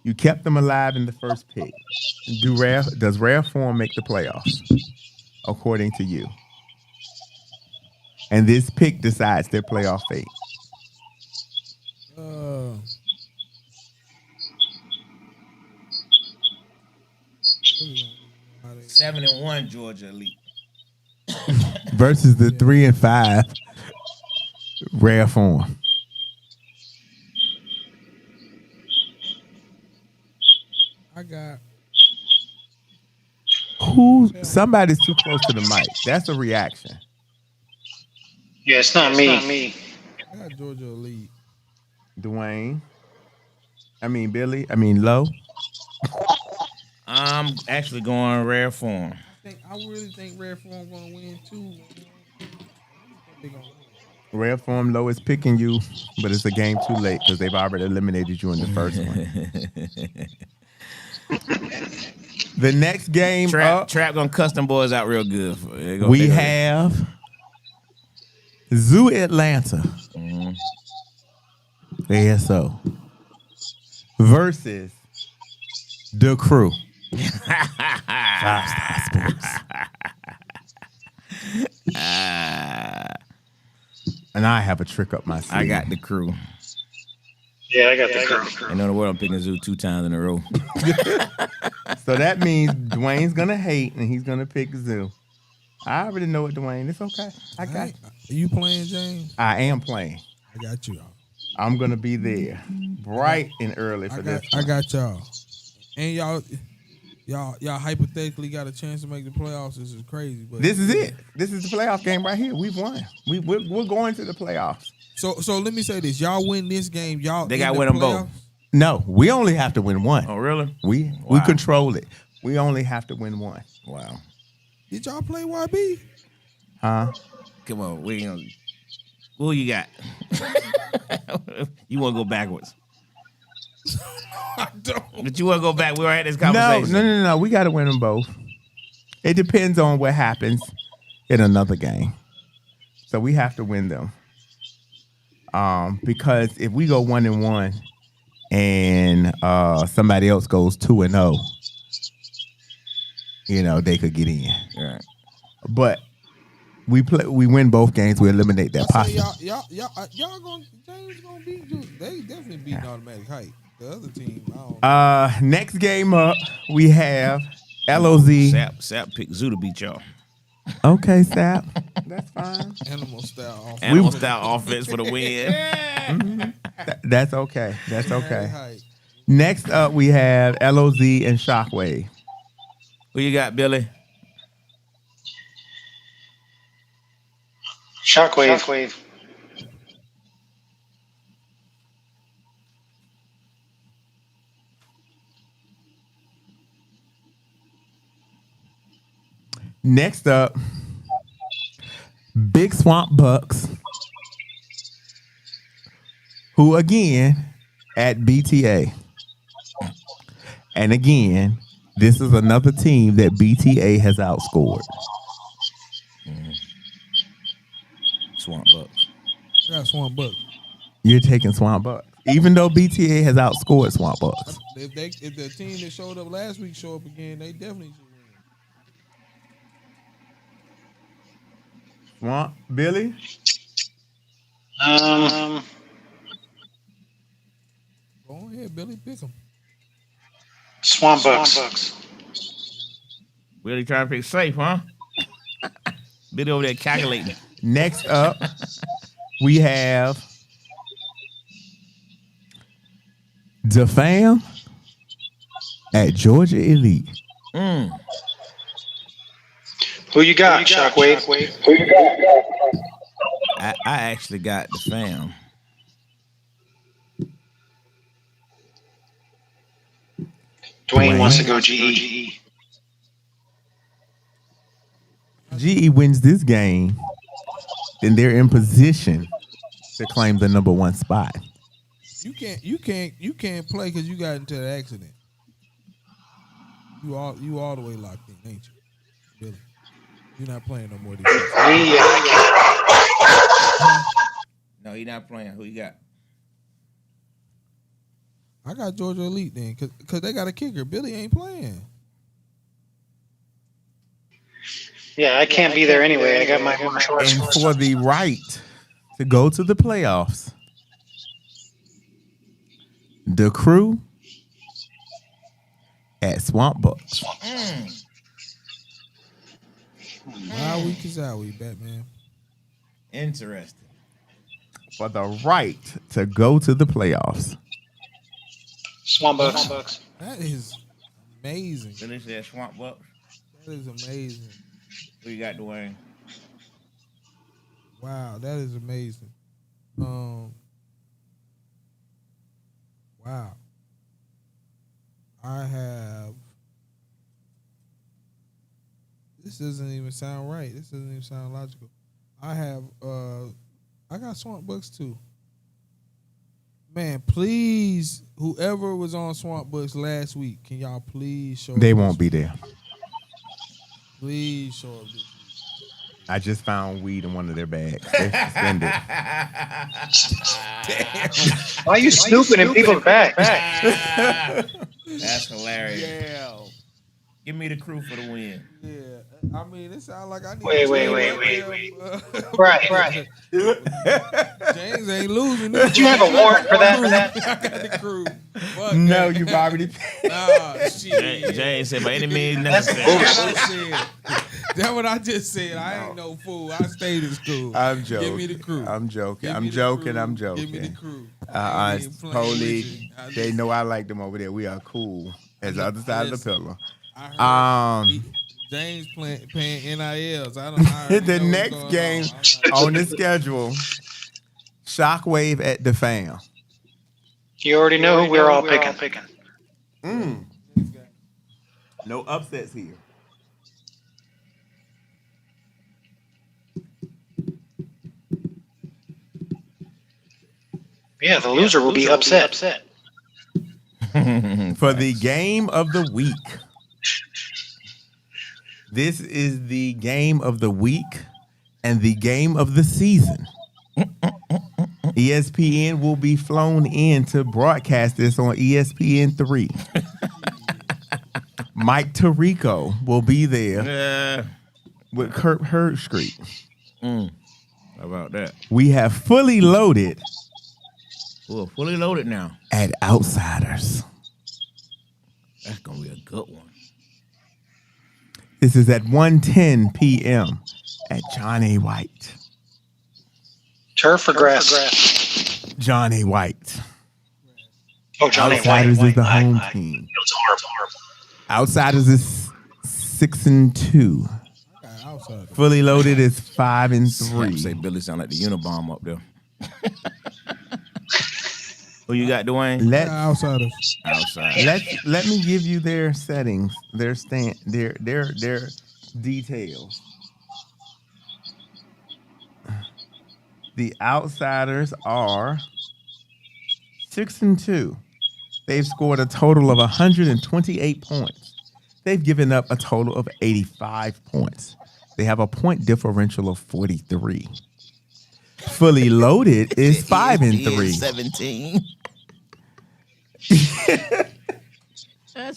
you kept them alive in the first pick. Does Rare Form make the playoffs, according to you? And this pick decides their playoff fate. 7-1 Georgia Elite. Versus the 3-5 Rare Form. I got. Somebody's too close to the mic. That's a reaction. Yeah, it's not me. I got Georgia Elite. Dwayne. Billy. Low. I'm actually going Rare Form. I really think Rare Form gonna win too. They gonna win. Rare Form Low is picking you, but it's a game too late because they've already eliminated you in the first one. The next game up, Trap gonna cuss them boys out real good. we have Zoo Atlanta. ASO versus The Crew. Five-Star Sports. And I have a trick up my sleeve. I got The Crew. Yeah, I got the crew. I know the world I'm picking Zoo 2 times in a row. So that means Dwayne's gonna hate and he's gonna pick Zoo. I already know it, Dwayne. It's okay. I got you. Are you playing, James? I am playing. I got you. I'm gonna be there bright and early for this. I got y'all. And y'all hypothetically got a chance to make the playoffs. This is crazy. But This is it. This is the playoff game right here. We've won. We're going to the playoffs. So let me say this: y'all win this game, y'all. They in gotta the win them playoffs? both. No, we only have to win one. Oh, really? We Wow. control it. We only have to win one. Wow. Did y'all play YB? Huh? Come on. Who you got? You want to go backwards? I don't. But you want to go back? We already had this No, conversation. no. We got to win them both. It depends on what happens in another game. So we have to win them. Because if we go 1-1 and somebody else goes 2-0, they could get in. Right. But we win both games. We eliminate that I say possible. y'all gonna James gonna beat Duke. They definitely beat automatic height. The other team, I don't. Next game up, we have LOZ. Sap picked Zoo to beat y'all. Okay, Sap. That's fine. Animal style. Offense. Animal style offense for the win. That's okay. That's okay. Height. Next up, we have LOZ and Shockwave. Who you got, Billy? Shockwave. Next up, Big Swamp Bucks, who again at BTA. And again, this is another team that BTA has outscored. Swamp Bucks. I got Swamp Buck. You're taking Swamp Bucks, even though BTA has outscored Swamp Bucks. If the team that showed up last week show up again, they definitely should win. Swamp Billy. Go ahead, Billy. Pick them. Swamp Bucks. Really trying to pick safe, huh? Billy over there calculating. Next up, we have the fam at Georgia Elite. Who you got, Shockwave? I actually got the fam. Dwayne wants to go GE. GE wins this game, then they're in position to claim the number 1 spot. You can't play because you got into an accident. You all the way locked in, ain't you, Billy? You're not playing no more. No, he not playing. Who you got? I got Georgia Elite then, cause they got a kicker. Billy ain't playing. Yeah, I can't be there anyway. I got my short. And for the right to go to the playoffs, the crew at Swamp Bucks. How week is our week, Batman? Interesting. For the right to go to the playoffs. Swamp Bucks. That is amazing. Billy said Swamp Bucks. That is amazing. Who you got, Dwayne? Wow, that is amazing. Wow. I have. This doesn't even sound right. This doesn't even sound logical. I have. I got Swamp Bucks too. Man, please, whoever was on Swamp Bucks last week, can y'all please show? They up won't this be week? there. Please show up this week. I just found weed in one of their bags. They're suspended. Why are you snooping in people's bags? That's hilarious. Yeah. Give me the crew for the win. Yeah. I mean, it sounds like I need Wait. Right. James ain't losing. Did you have a warrant for that? I got the crew. Fuck No, that. you've already Nah, shit. Jay said, by any means That's necessary. That's what I just said. I ain't no fool. I stayed in school. I'm joking. Give me the crew. I'm joking. Give I'm me the joking. crew. I'm joking. Give me the crew. I ain't playing totally. with you. They know I like them over there. We are cool as the other side of the pillow. I heard James paying NILs. I don't. The next game on the schedule, Shockwave at the fam. You already know who we're all picking. No upsets here. Yeah, the loser will be upset. For the game of the week. This is the game of the week and the game of the season. ESPN will be flown in to broadcast this on ESPN3. Mike Tirico will be there with Kurt Herbstreit. How about that? We have fully loaded We're fully loaded now. at Outsiders. That's going to be a good one. This is at 1:10 p.m. at Johnny White. Turf or grass? Johnny White. Oh, Johnny Outsiders White. is the home team. It's horrible. Outsiders is 6-2. Outside. Fully loaded is Say 5-3. Billy sound like the Unabomber up there. Who you got, Dwayne? Outsiders. Outside. Let me give you their settings, their details. The Outsiders are 6-2. They've scored a total of 128 points. They've given up a total of 85 points. They have a point differential of 43. Fully loaded is 5-3. 17.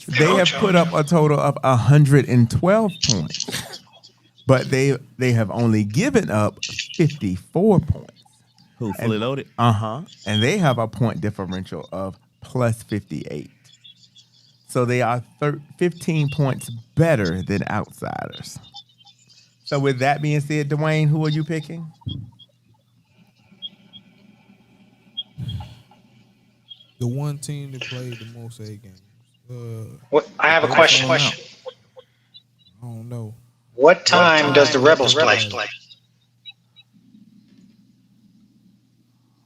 They have put up a total of 112 points, but they have only given up 54 points. Who, fully loaded? And they have a point differential of plus 58. So they are 15 points better than Outsiders. So with that being said, Dwayne, who are you picking? The one team that played the most A games. What, I have a question. I don't know. What time does the Rebels play?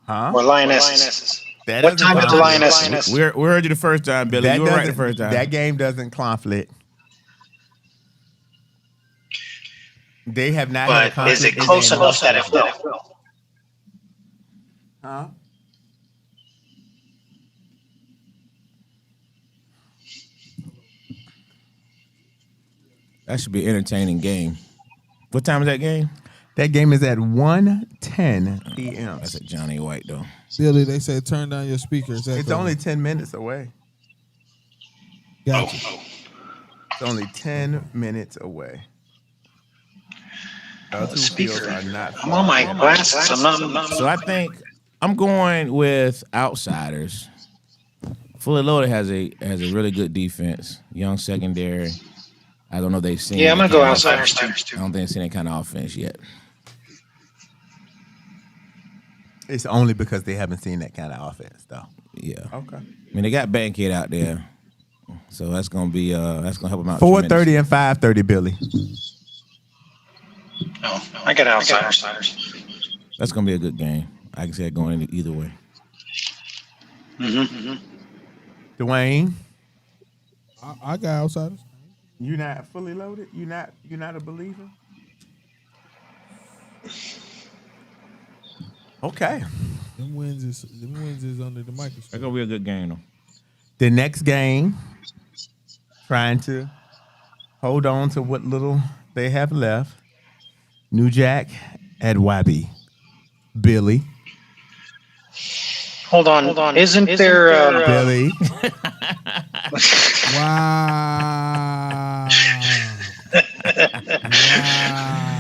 Huh? Or Lionesses? That What doesn't time is the conflict. Lionesses? We heard you the first time, Billy. You were right the first time. That game doesn't conflict. They have not had a But conflict. is it close enough that it will? Huh? That should be an entertaining game. What time is that game? That game is at 1:10 p.m. That's at Johnny White, though. Billy, they said turn down your speakers. It's only 10 minutes away. Gotcha. It's only 10 minutes away. Our two fields are not I'm on my glasses. I'm not. So I think I'm going with Outsiders. Fully Loaded has a really good defense, young secondary. I don't know if they've seen. Yeah, I'm gonna go that kind of Outsiders offense. too. I don't think they've seen that kind of offense yet. It's only because they haven't seen that kind of offense, though. Yeah. Okay. I mean, they got Bankhead out there, so that's gonna be that's gonna help them out. 4:30 and 5:30, Billy. No, I got Outsiders. That's gonna be a good game. I can see it going in either way. Dwayne, I got Outsiders. you not fully loaded? You not a believer? Okay. Them wins is under the That's microscope. gonna be a good game, though. The next game, trying to hold on to what little they have left. New Jack at YB. Billy. Hold on. Isn't there? Billy. Wow.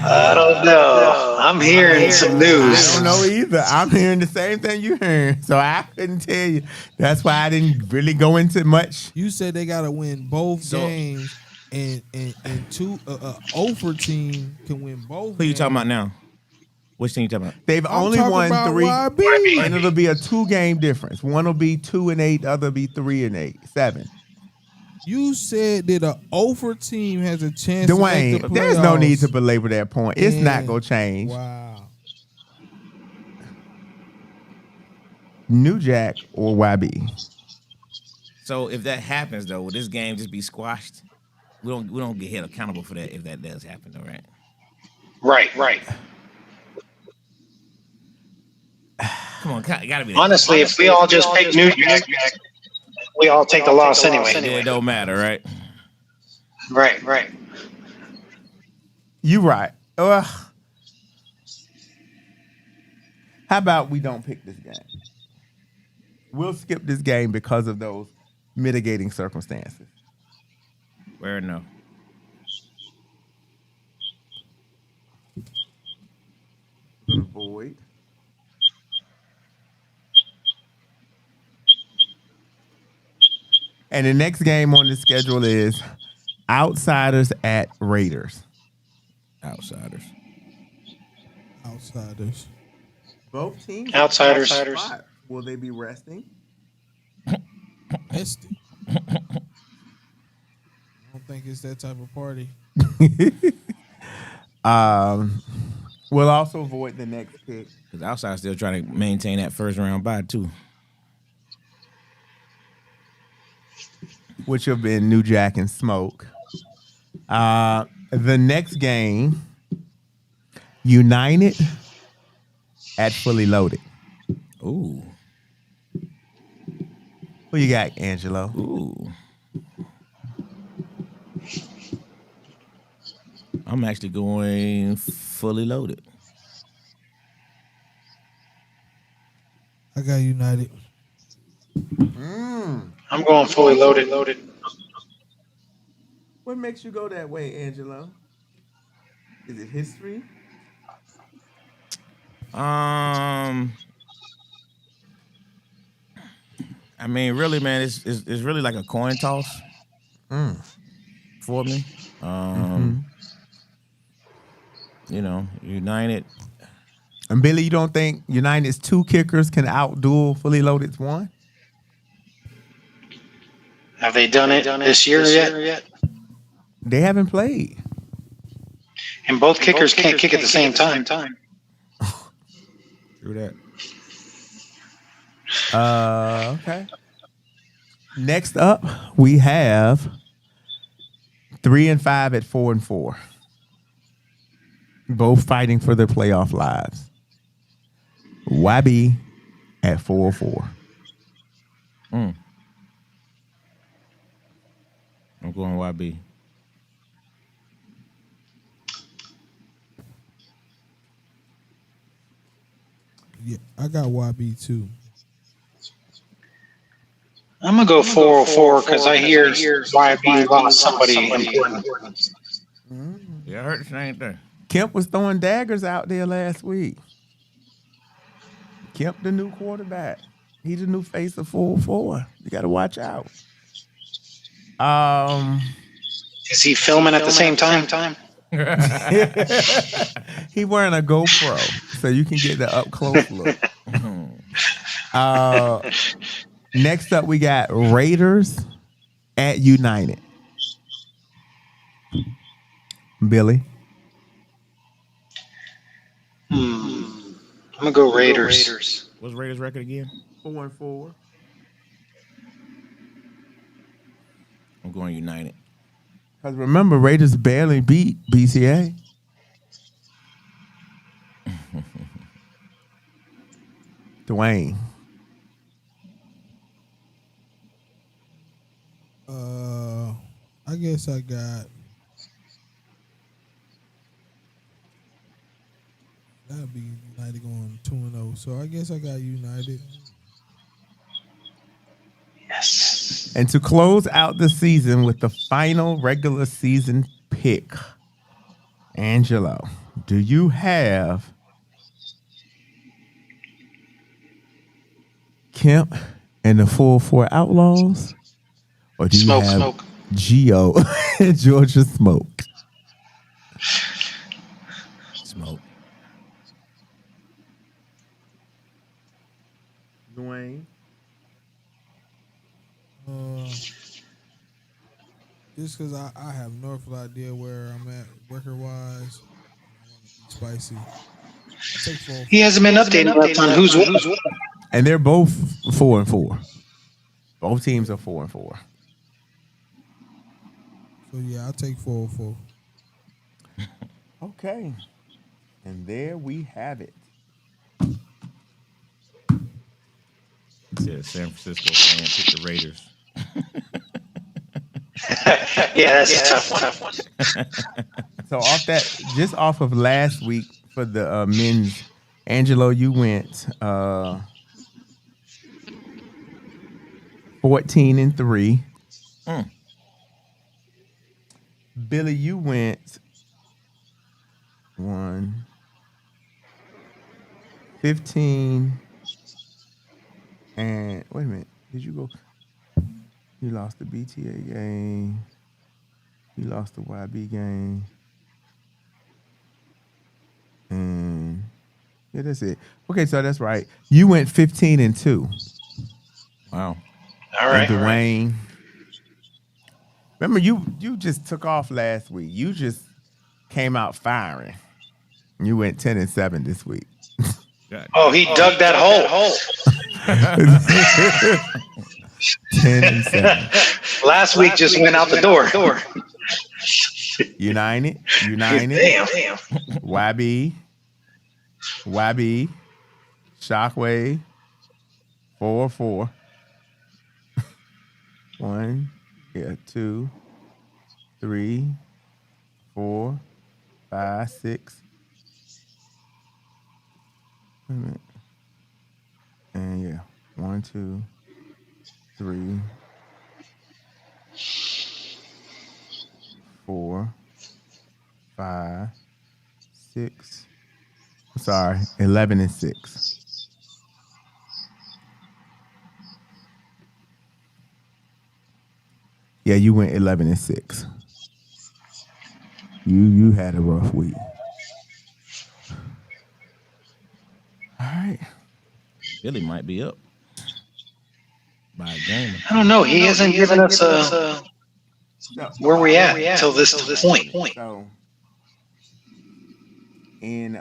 I don't know. I'm hearing some news. I don't know either. I'm hearing the same thing you're hearing, so I couldn't tell you. That's why I didn't really go into much. You said they got to win both games, and two over team can win both. Who you talking about now? Which team you talking about? They've I'm only talking won about 3, YB. and it'll be a 2-game difference. One will be 2-8, other will be 3-8, 7. You said that an over team has a chance to make the Dwayne, there's no playoffs. need to belabor that point. It's not And- gonna change. Wow. New Jack or YB. So if that happens, though, will this game just be squashed? We don't get held accountable for that if that does happen, though, right? Right. Come on, gotta be. Honestly, if we all just pick New Jack, we all take the loss anyway. It don't matter, right? Right. You right. How about we don't pick this game? We'll skip this game because of those mitigating circumstances. Where no? Avoid. And the next game on the schedule is Outsiders at Raiders. Outsiders. Both teams. Outsiders. Will they be resting? Missed it. I don't think it's that type of party. We'll also avoid the next pick. Because Outsiders still trying to maintain that first round bye too. Which have been New Jack and Smoke. The next game, United at Fully Loaded. Ooh. Who you got, Angelo? Ooh. I'm actually going Fully Loaded. I got United. I'm going fully loaded. What makes you go that way, Angelo? Is it history? I mean, really, man, it's really like a coin toss for me. You know, United. And Billy, you don't think United's 2 kickers can outduel Fully Loaded's 1? Have they done it this year yet? They haven't played. And both kickers can't kick at the same time. Through that. Okay. Next up, we have 3 and 5 at 4 and 4. Both fighting for their playoff lives. YB at 4-4. I'm going YB. Yeah, I got YB too. I'm gonna go 404 because I hear YB lost somebody important. Yeah, I heard the same thing. Kemp was throwing daggers out there last week. Kemp, the new quarterback. He's the new face of 4-4. You got to watch out. Is he filming at the same time? He wearing a GoPro, so you can get the up close look. Next up, we got Raiders at United. Billy. I'm gonna go Raiders. What's Raiders' record again? 4-4. I'm going United. Because remember, Raiders barely beat BCA. Dwayne. I guess I got. That'd be United going 2-0. So I guess I got United. Yes. And to close out the season with the final regular season pick, Angelo, do you have Kemp and the 4-4 Outlaws? Or do you have Smoke. Geo and Georgia Smoke? Smoke. Dwayne. Just because I have no idea where I'm at record wise. Spicy. I take 4. He hasn't been updated on who's what. And they're both 4-4. Both teams are 4-4. So yeah, I'll take 4-4. Okay. And there we have it. Said San Francisco fan pick the Raiders. Yeah, that's a tough one. So off of last week for the men's, Angelo, you went 14-3. Billy, you went 15. And wait a minute, did you go? You lost the BTA game. You lost the YB game. And yeah, that's it. Okay, so that's right. You went 15-2. Wow. All right. And Dwayne. Remember, you just took off last week. You just came out firing. You went 10-7 this week. Oh, he dug that hole. 10-7. Last week just went out the door. United. Damn. YB. Shockwave. 4-4. 1, 2, 3, 4, 5, 6. Wait a minute. And yeah, 1, 2, 3, 4, 5, 6. I'm sorry, 11-6. Yeah, you went 11-6. You had a rough week. All right. Billy might be up by a game or I don't two. know. He hasn't given us where we at until this point. So in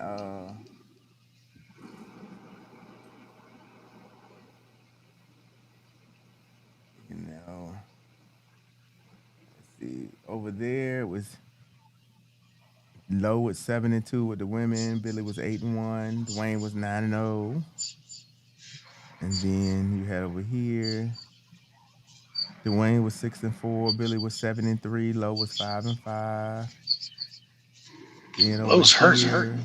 you know, let's see, over there was Lowe was 7-2 with the women. Billy was 8-1. Dwayne was 9-0. And then you had over here, Dwayne was 6-4. Billy was 7-3. Lowe was 5-5. Then over Lowe's hurt. here,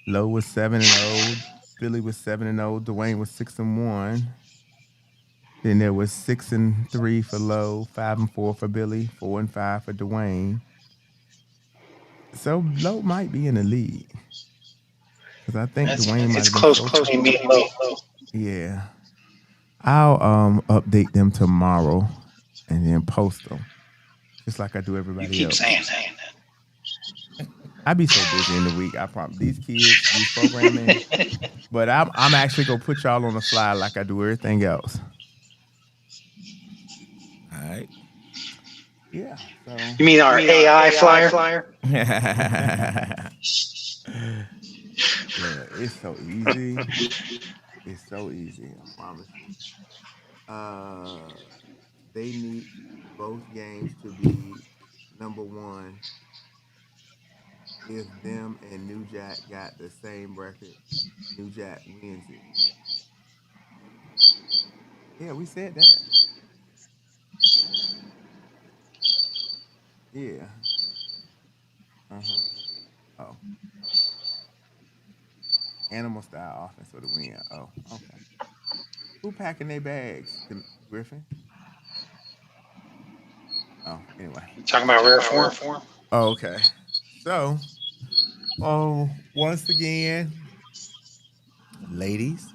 Lowe was 7-0. Billy was 7-0. Dwayne was 6-1. Then there was 6-3 for Lowe, 5-4 for Billy, 4-5 for Dwayne. So Lowe might be in the lead. Because I think Dwayne might It's have been close so between me and Lowe. Yeah. I'll update them tomorrow and then post them. Just like I do You everybody keep else. saying. I be so busy in the week. I promise these kids, these programming. But I'm actually gonna put y'all on the fly like I do everything else. All right. Yeah. So You mean our AI flyer? yeah, it's so easy. It's so easy, I promise you. They need both games to be number one. If them and New Jack got the same record, New Jack wins it. Yeah, we said that. Yeah. Uh-huh. Oh. Animal style offense for the win. Oh, okay. Who packing their bags? Griffin? Oh, anyway. Talking about rare form? Oh, okay. So, once again, ladies,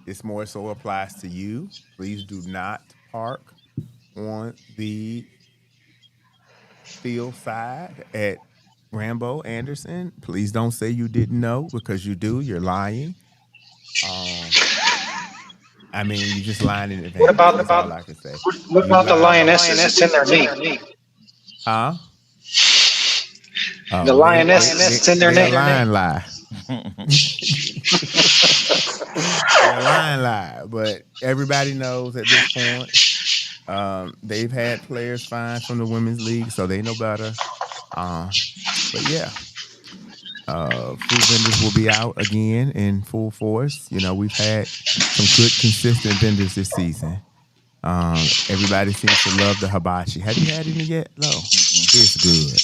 this more so applies to you. Please do not park on the field side at Rambo Anderson. Please don't say you didn't know because you do. You're lying. I mean, you just lying in advance. That's all I can say. What about the lionesses? It's in their name. Huh? The lioness, it's in their they're name. lying lie. They're lying lie. But everybody knows at this point, they've had players fined from the women's league, so they know better. But yeah, food vendors will be out again in full force. You know, we've had some good, consistent vendors this season. Everybody seems to love the hibachi. Have you had any yet? No. It's good.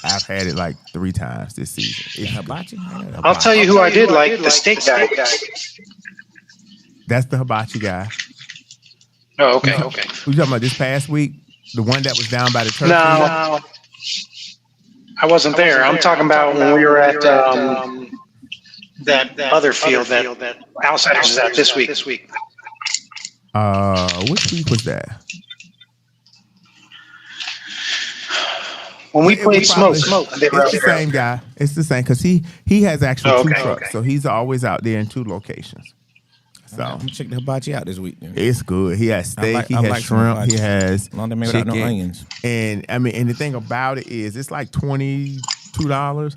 I've had it like 3 times this season. It's Hibachi? I'll tell you who I did like, the steak guy. That's the hibachi guy. Oh, okay. Who you talking about this past week? The one that was down by the turf? No, I wasn't there. I'm talking about when we were at that other field that Outsiders is at this week. Which week was that? When we played Smoke. It's the same guy. It's the same because he has actually 2 trucks, so he's always out there in 2 locations. So I'm gonna check the hibachi out this week. Then. It's good. He has steak. He has shrimp. He has long as they chicken. no onions. And I mean, and the thing about it is, it's like $22,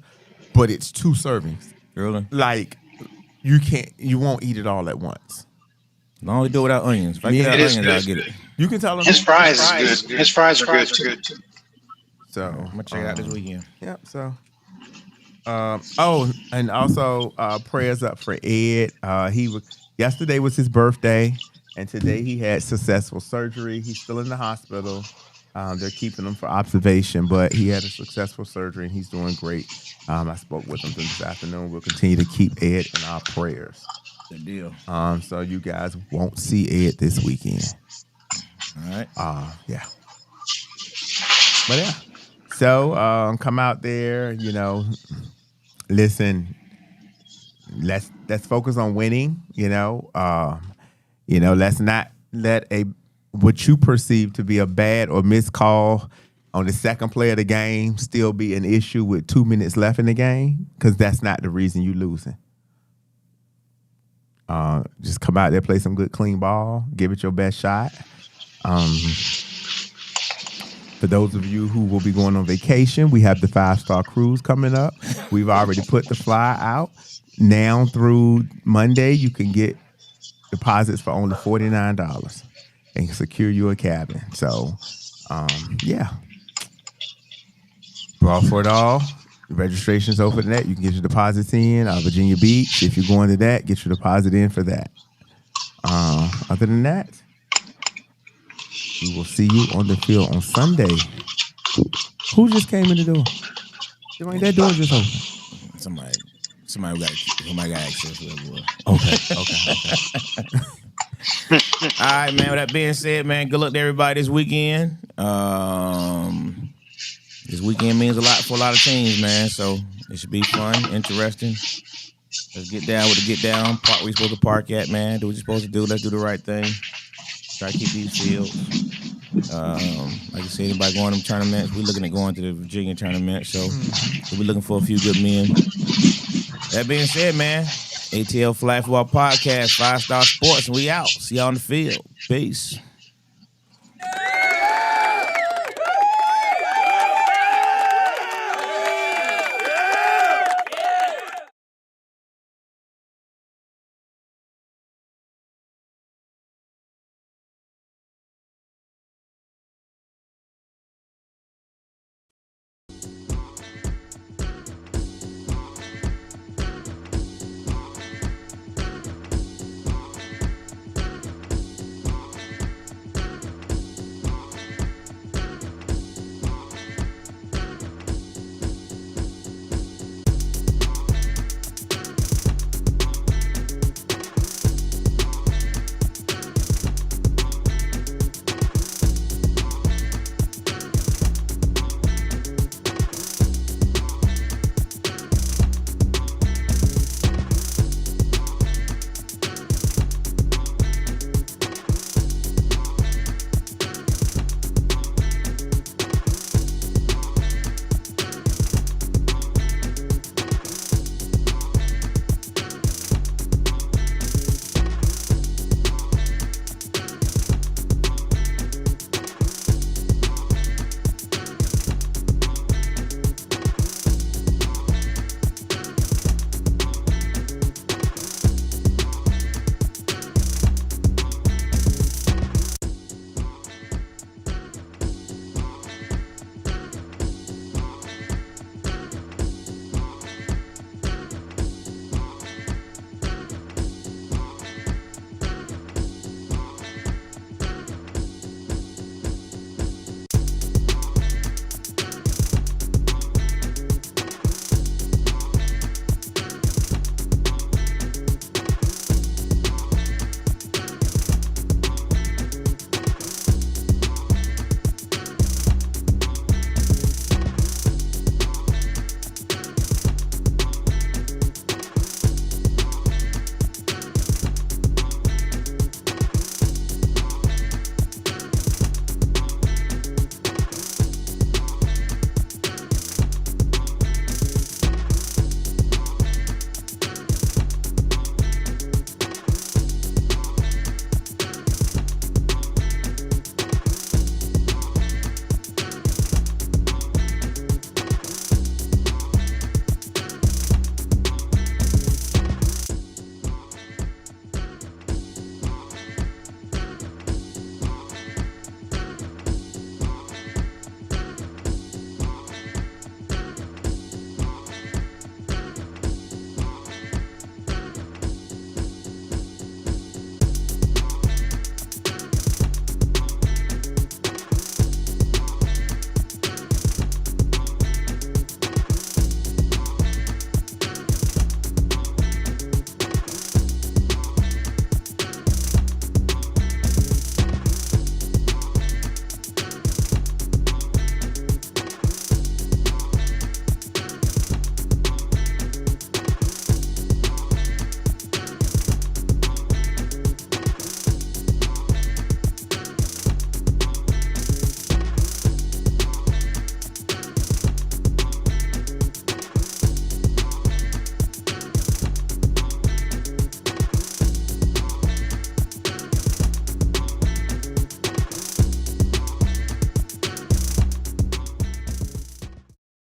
but it's 2 servings. Really? Like you won't eat it all at once. As long as they do it without onions. If I get onions, I'll get it. You can tell him His fries is good. His fries are good too. So I'm gonna check it out this weekend. Yep. So. And also prayers up for Ed. Yesterday was his birthday, and today he had successful surgery. He's still in the hospital. They're keeping him for observation, but he had a successful surgery, and he's doing great. I spoke with him this afternoon. We'll continue to keep Ed in our prayers. Good deal. So you guys won't see Ed this weekend. All right. Yeah. But yeah. So come out there, listen, let's focus on winning, let's not let a what you perceive to be a bad or missed call on the second play of the game still be an issue with 2 minutes left in the game? Because that's not the reason you're losing. Just come out there, play some good, clean ball, give it your best shot. For those of you who will be going on vacation, we have the 5-star cruise coming up. We've already put the flyer out. Now through Monday, you can get deposits for only $49 and secure you a cabin. So, yeah. Ball for it all. The registration's open to that. You can get your deposits in. Virginia Beach, if you're going to that, get your deposit in for that. Other than that, we will see you on the field on Sunday. Who just came in the door? That door just open. Somebody got access to that boy. Okay. All right, man. With that being said, man, good luck to everybody this weekend. This weekend means a lot for a lot of teams, man. So it should be fun, interesting. Let's get down with the get down. Park where we supposed to park at, man. Do what you're supposed to do. Let's do the right thing. Try to keep these fields. Like I said, anybody going to them tournaments, we're looking at going to the Virginia tournament. So we're looking for a few good men. That being said, man, ATL Flag Football Podcast, 5-Star Sports, and we out. See y'all on the field. Peace.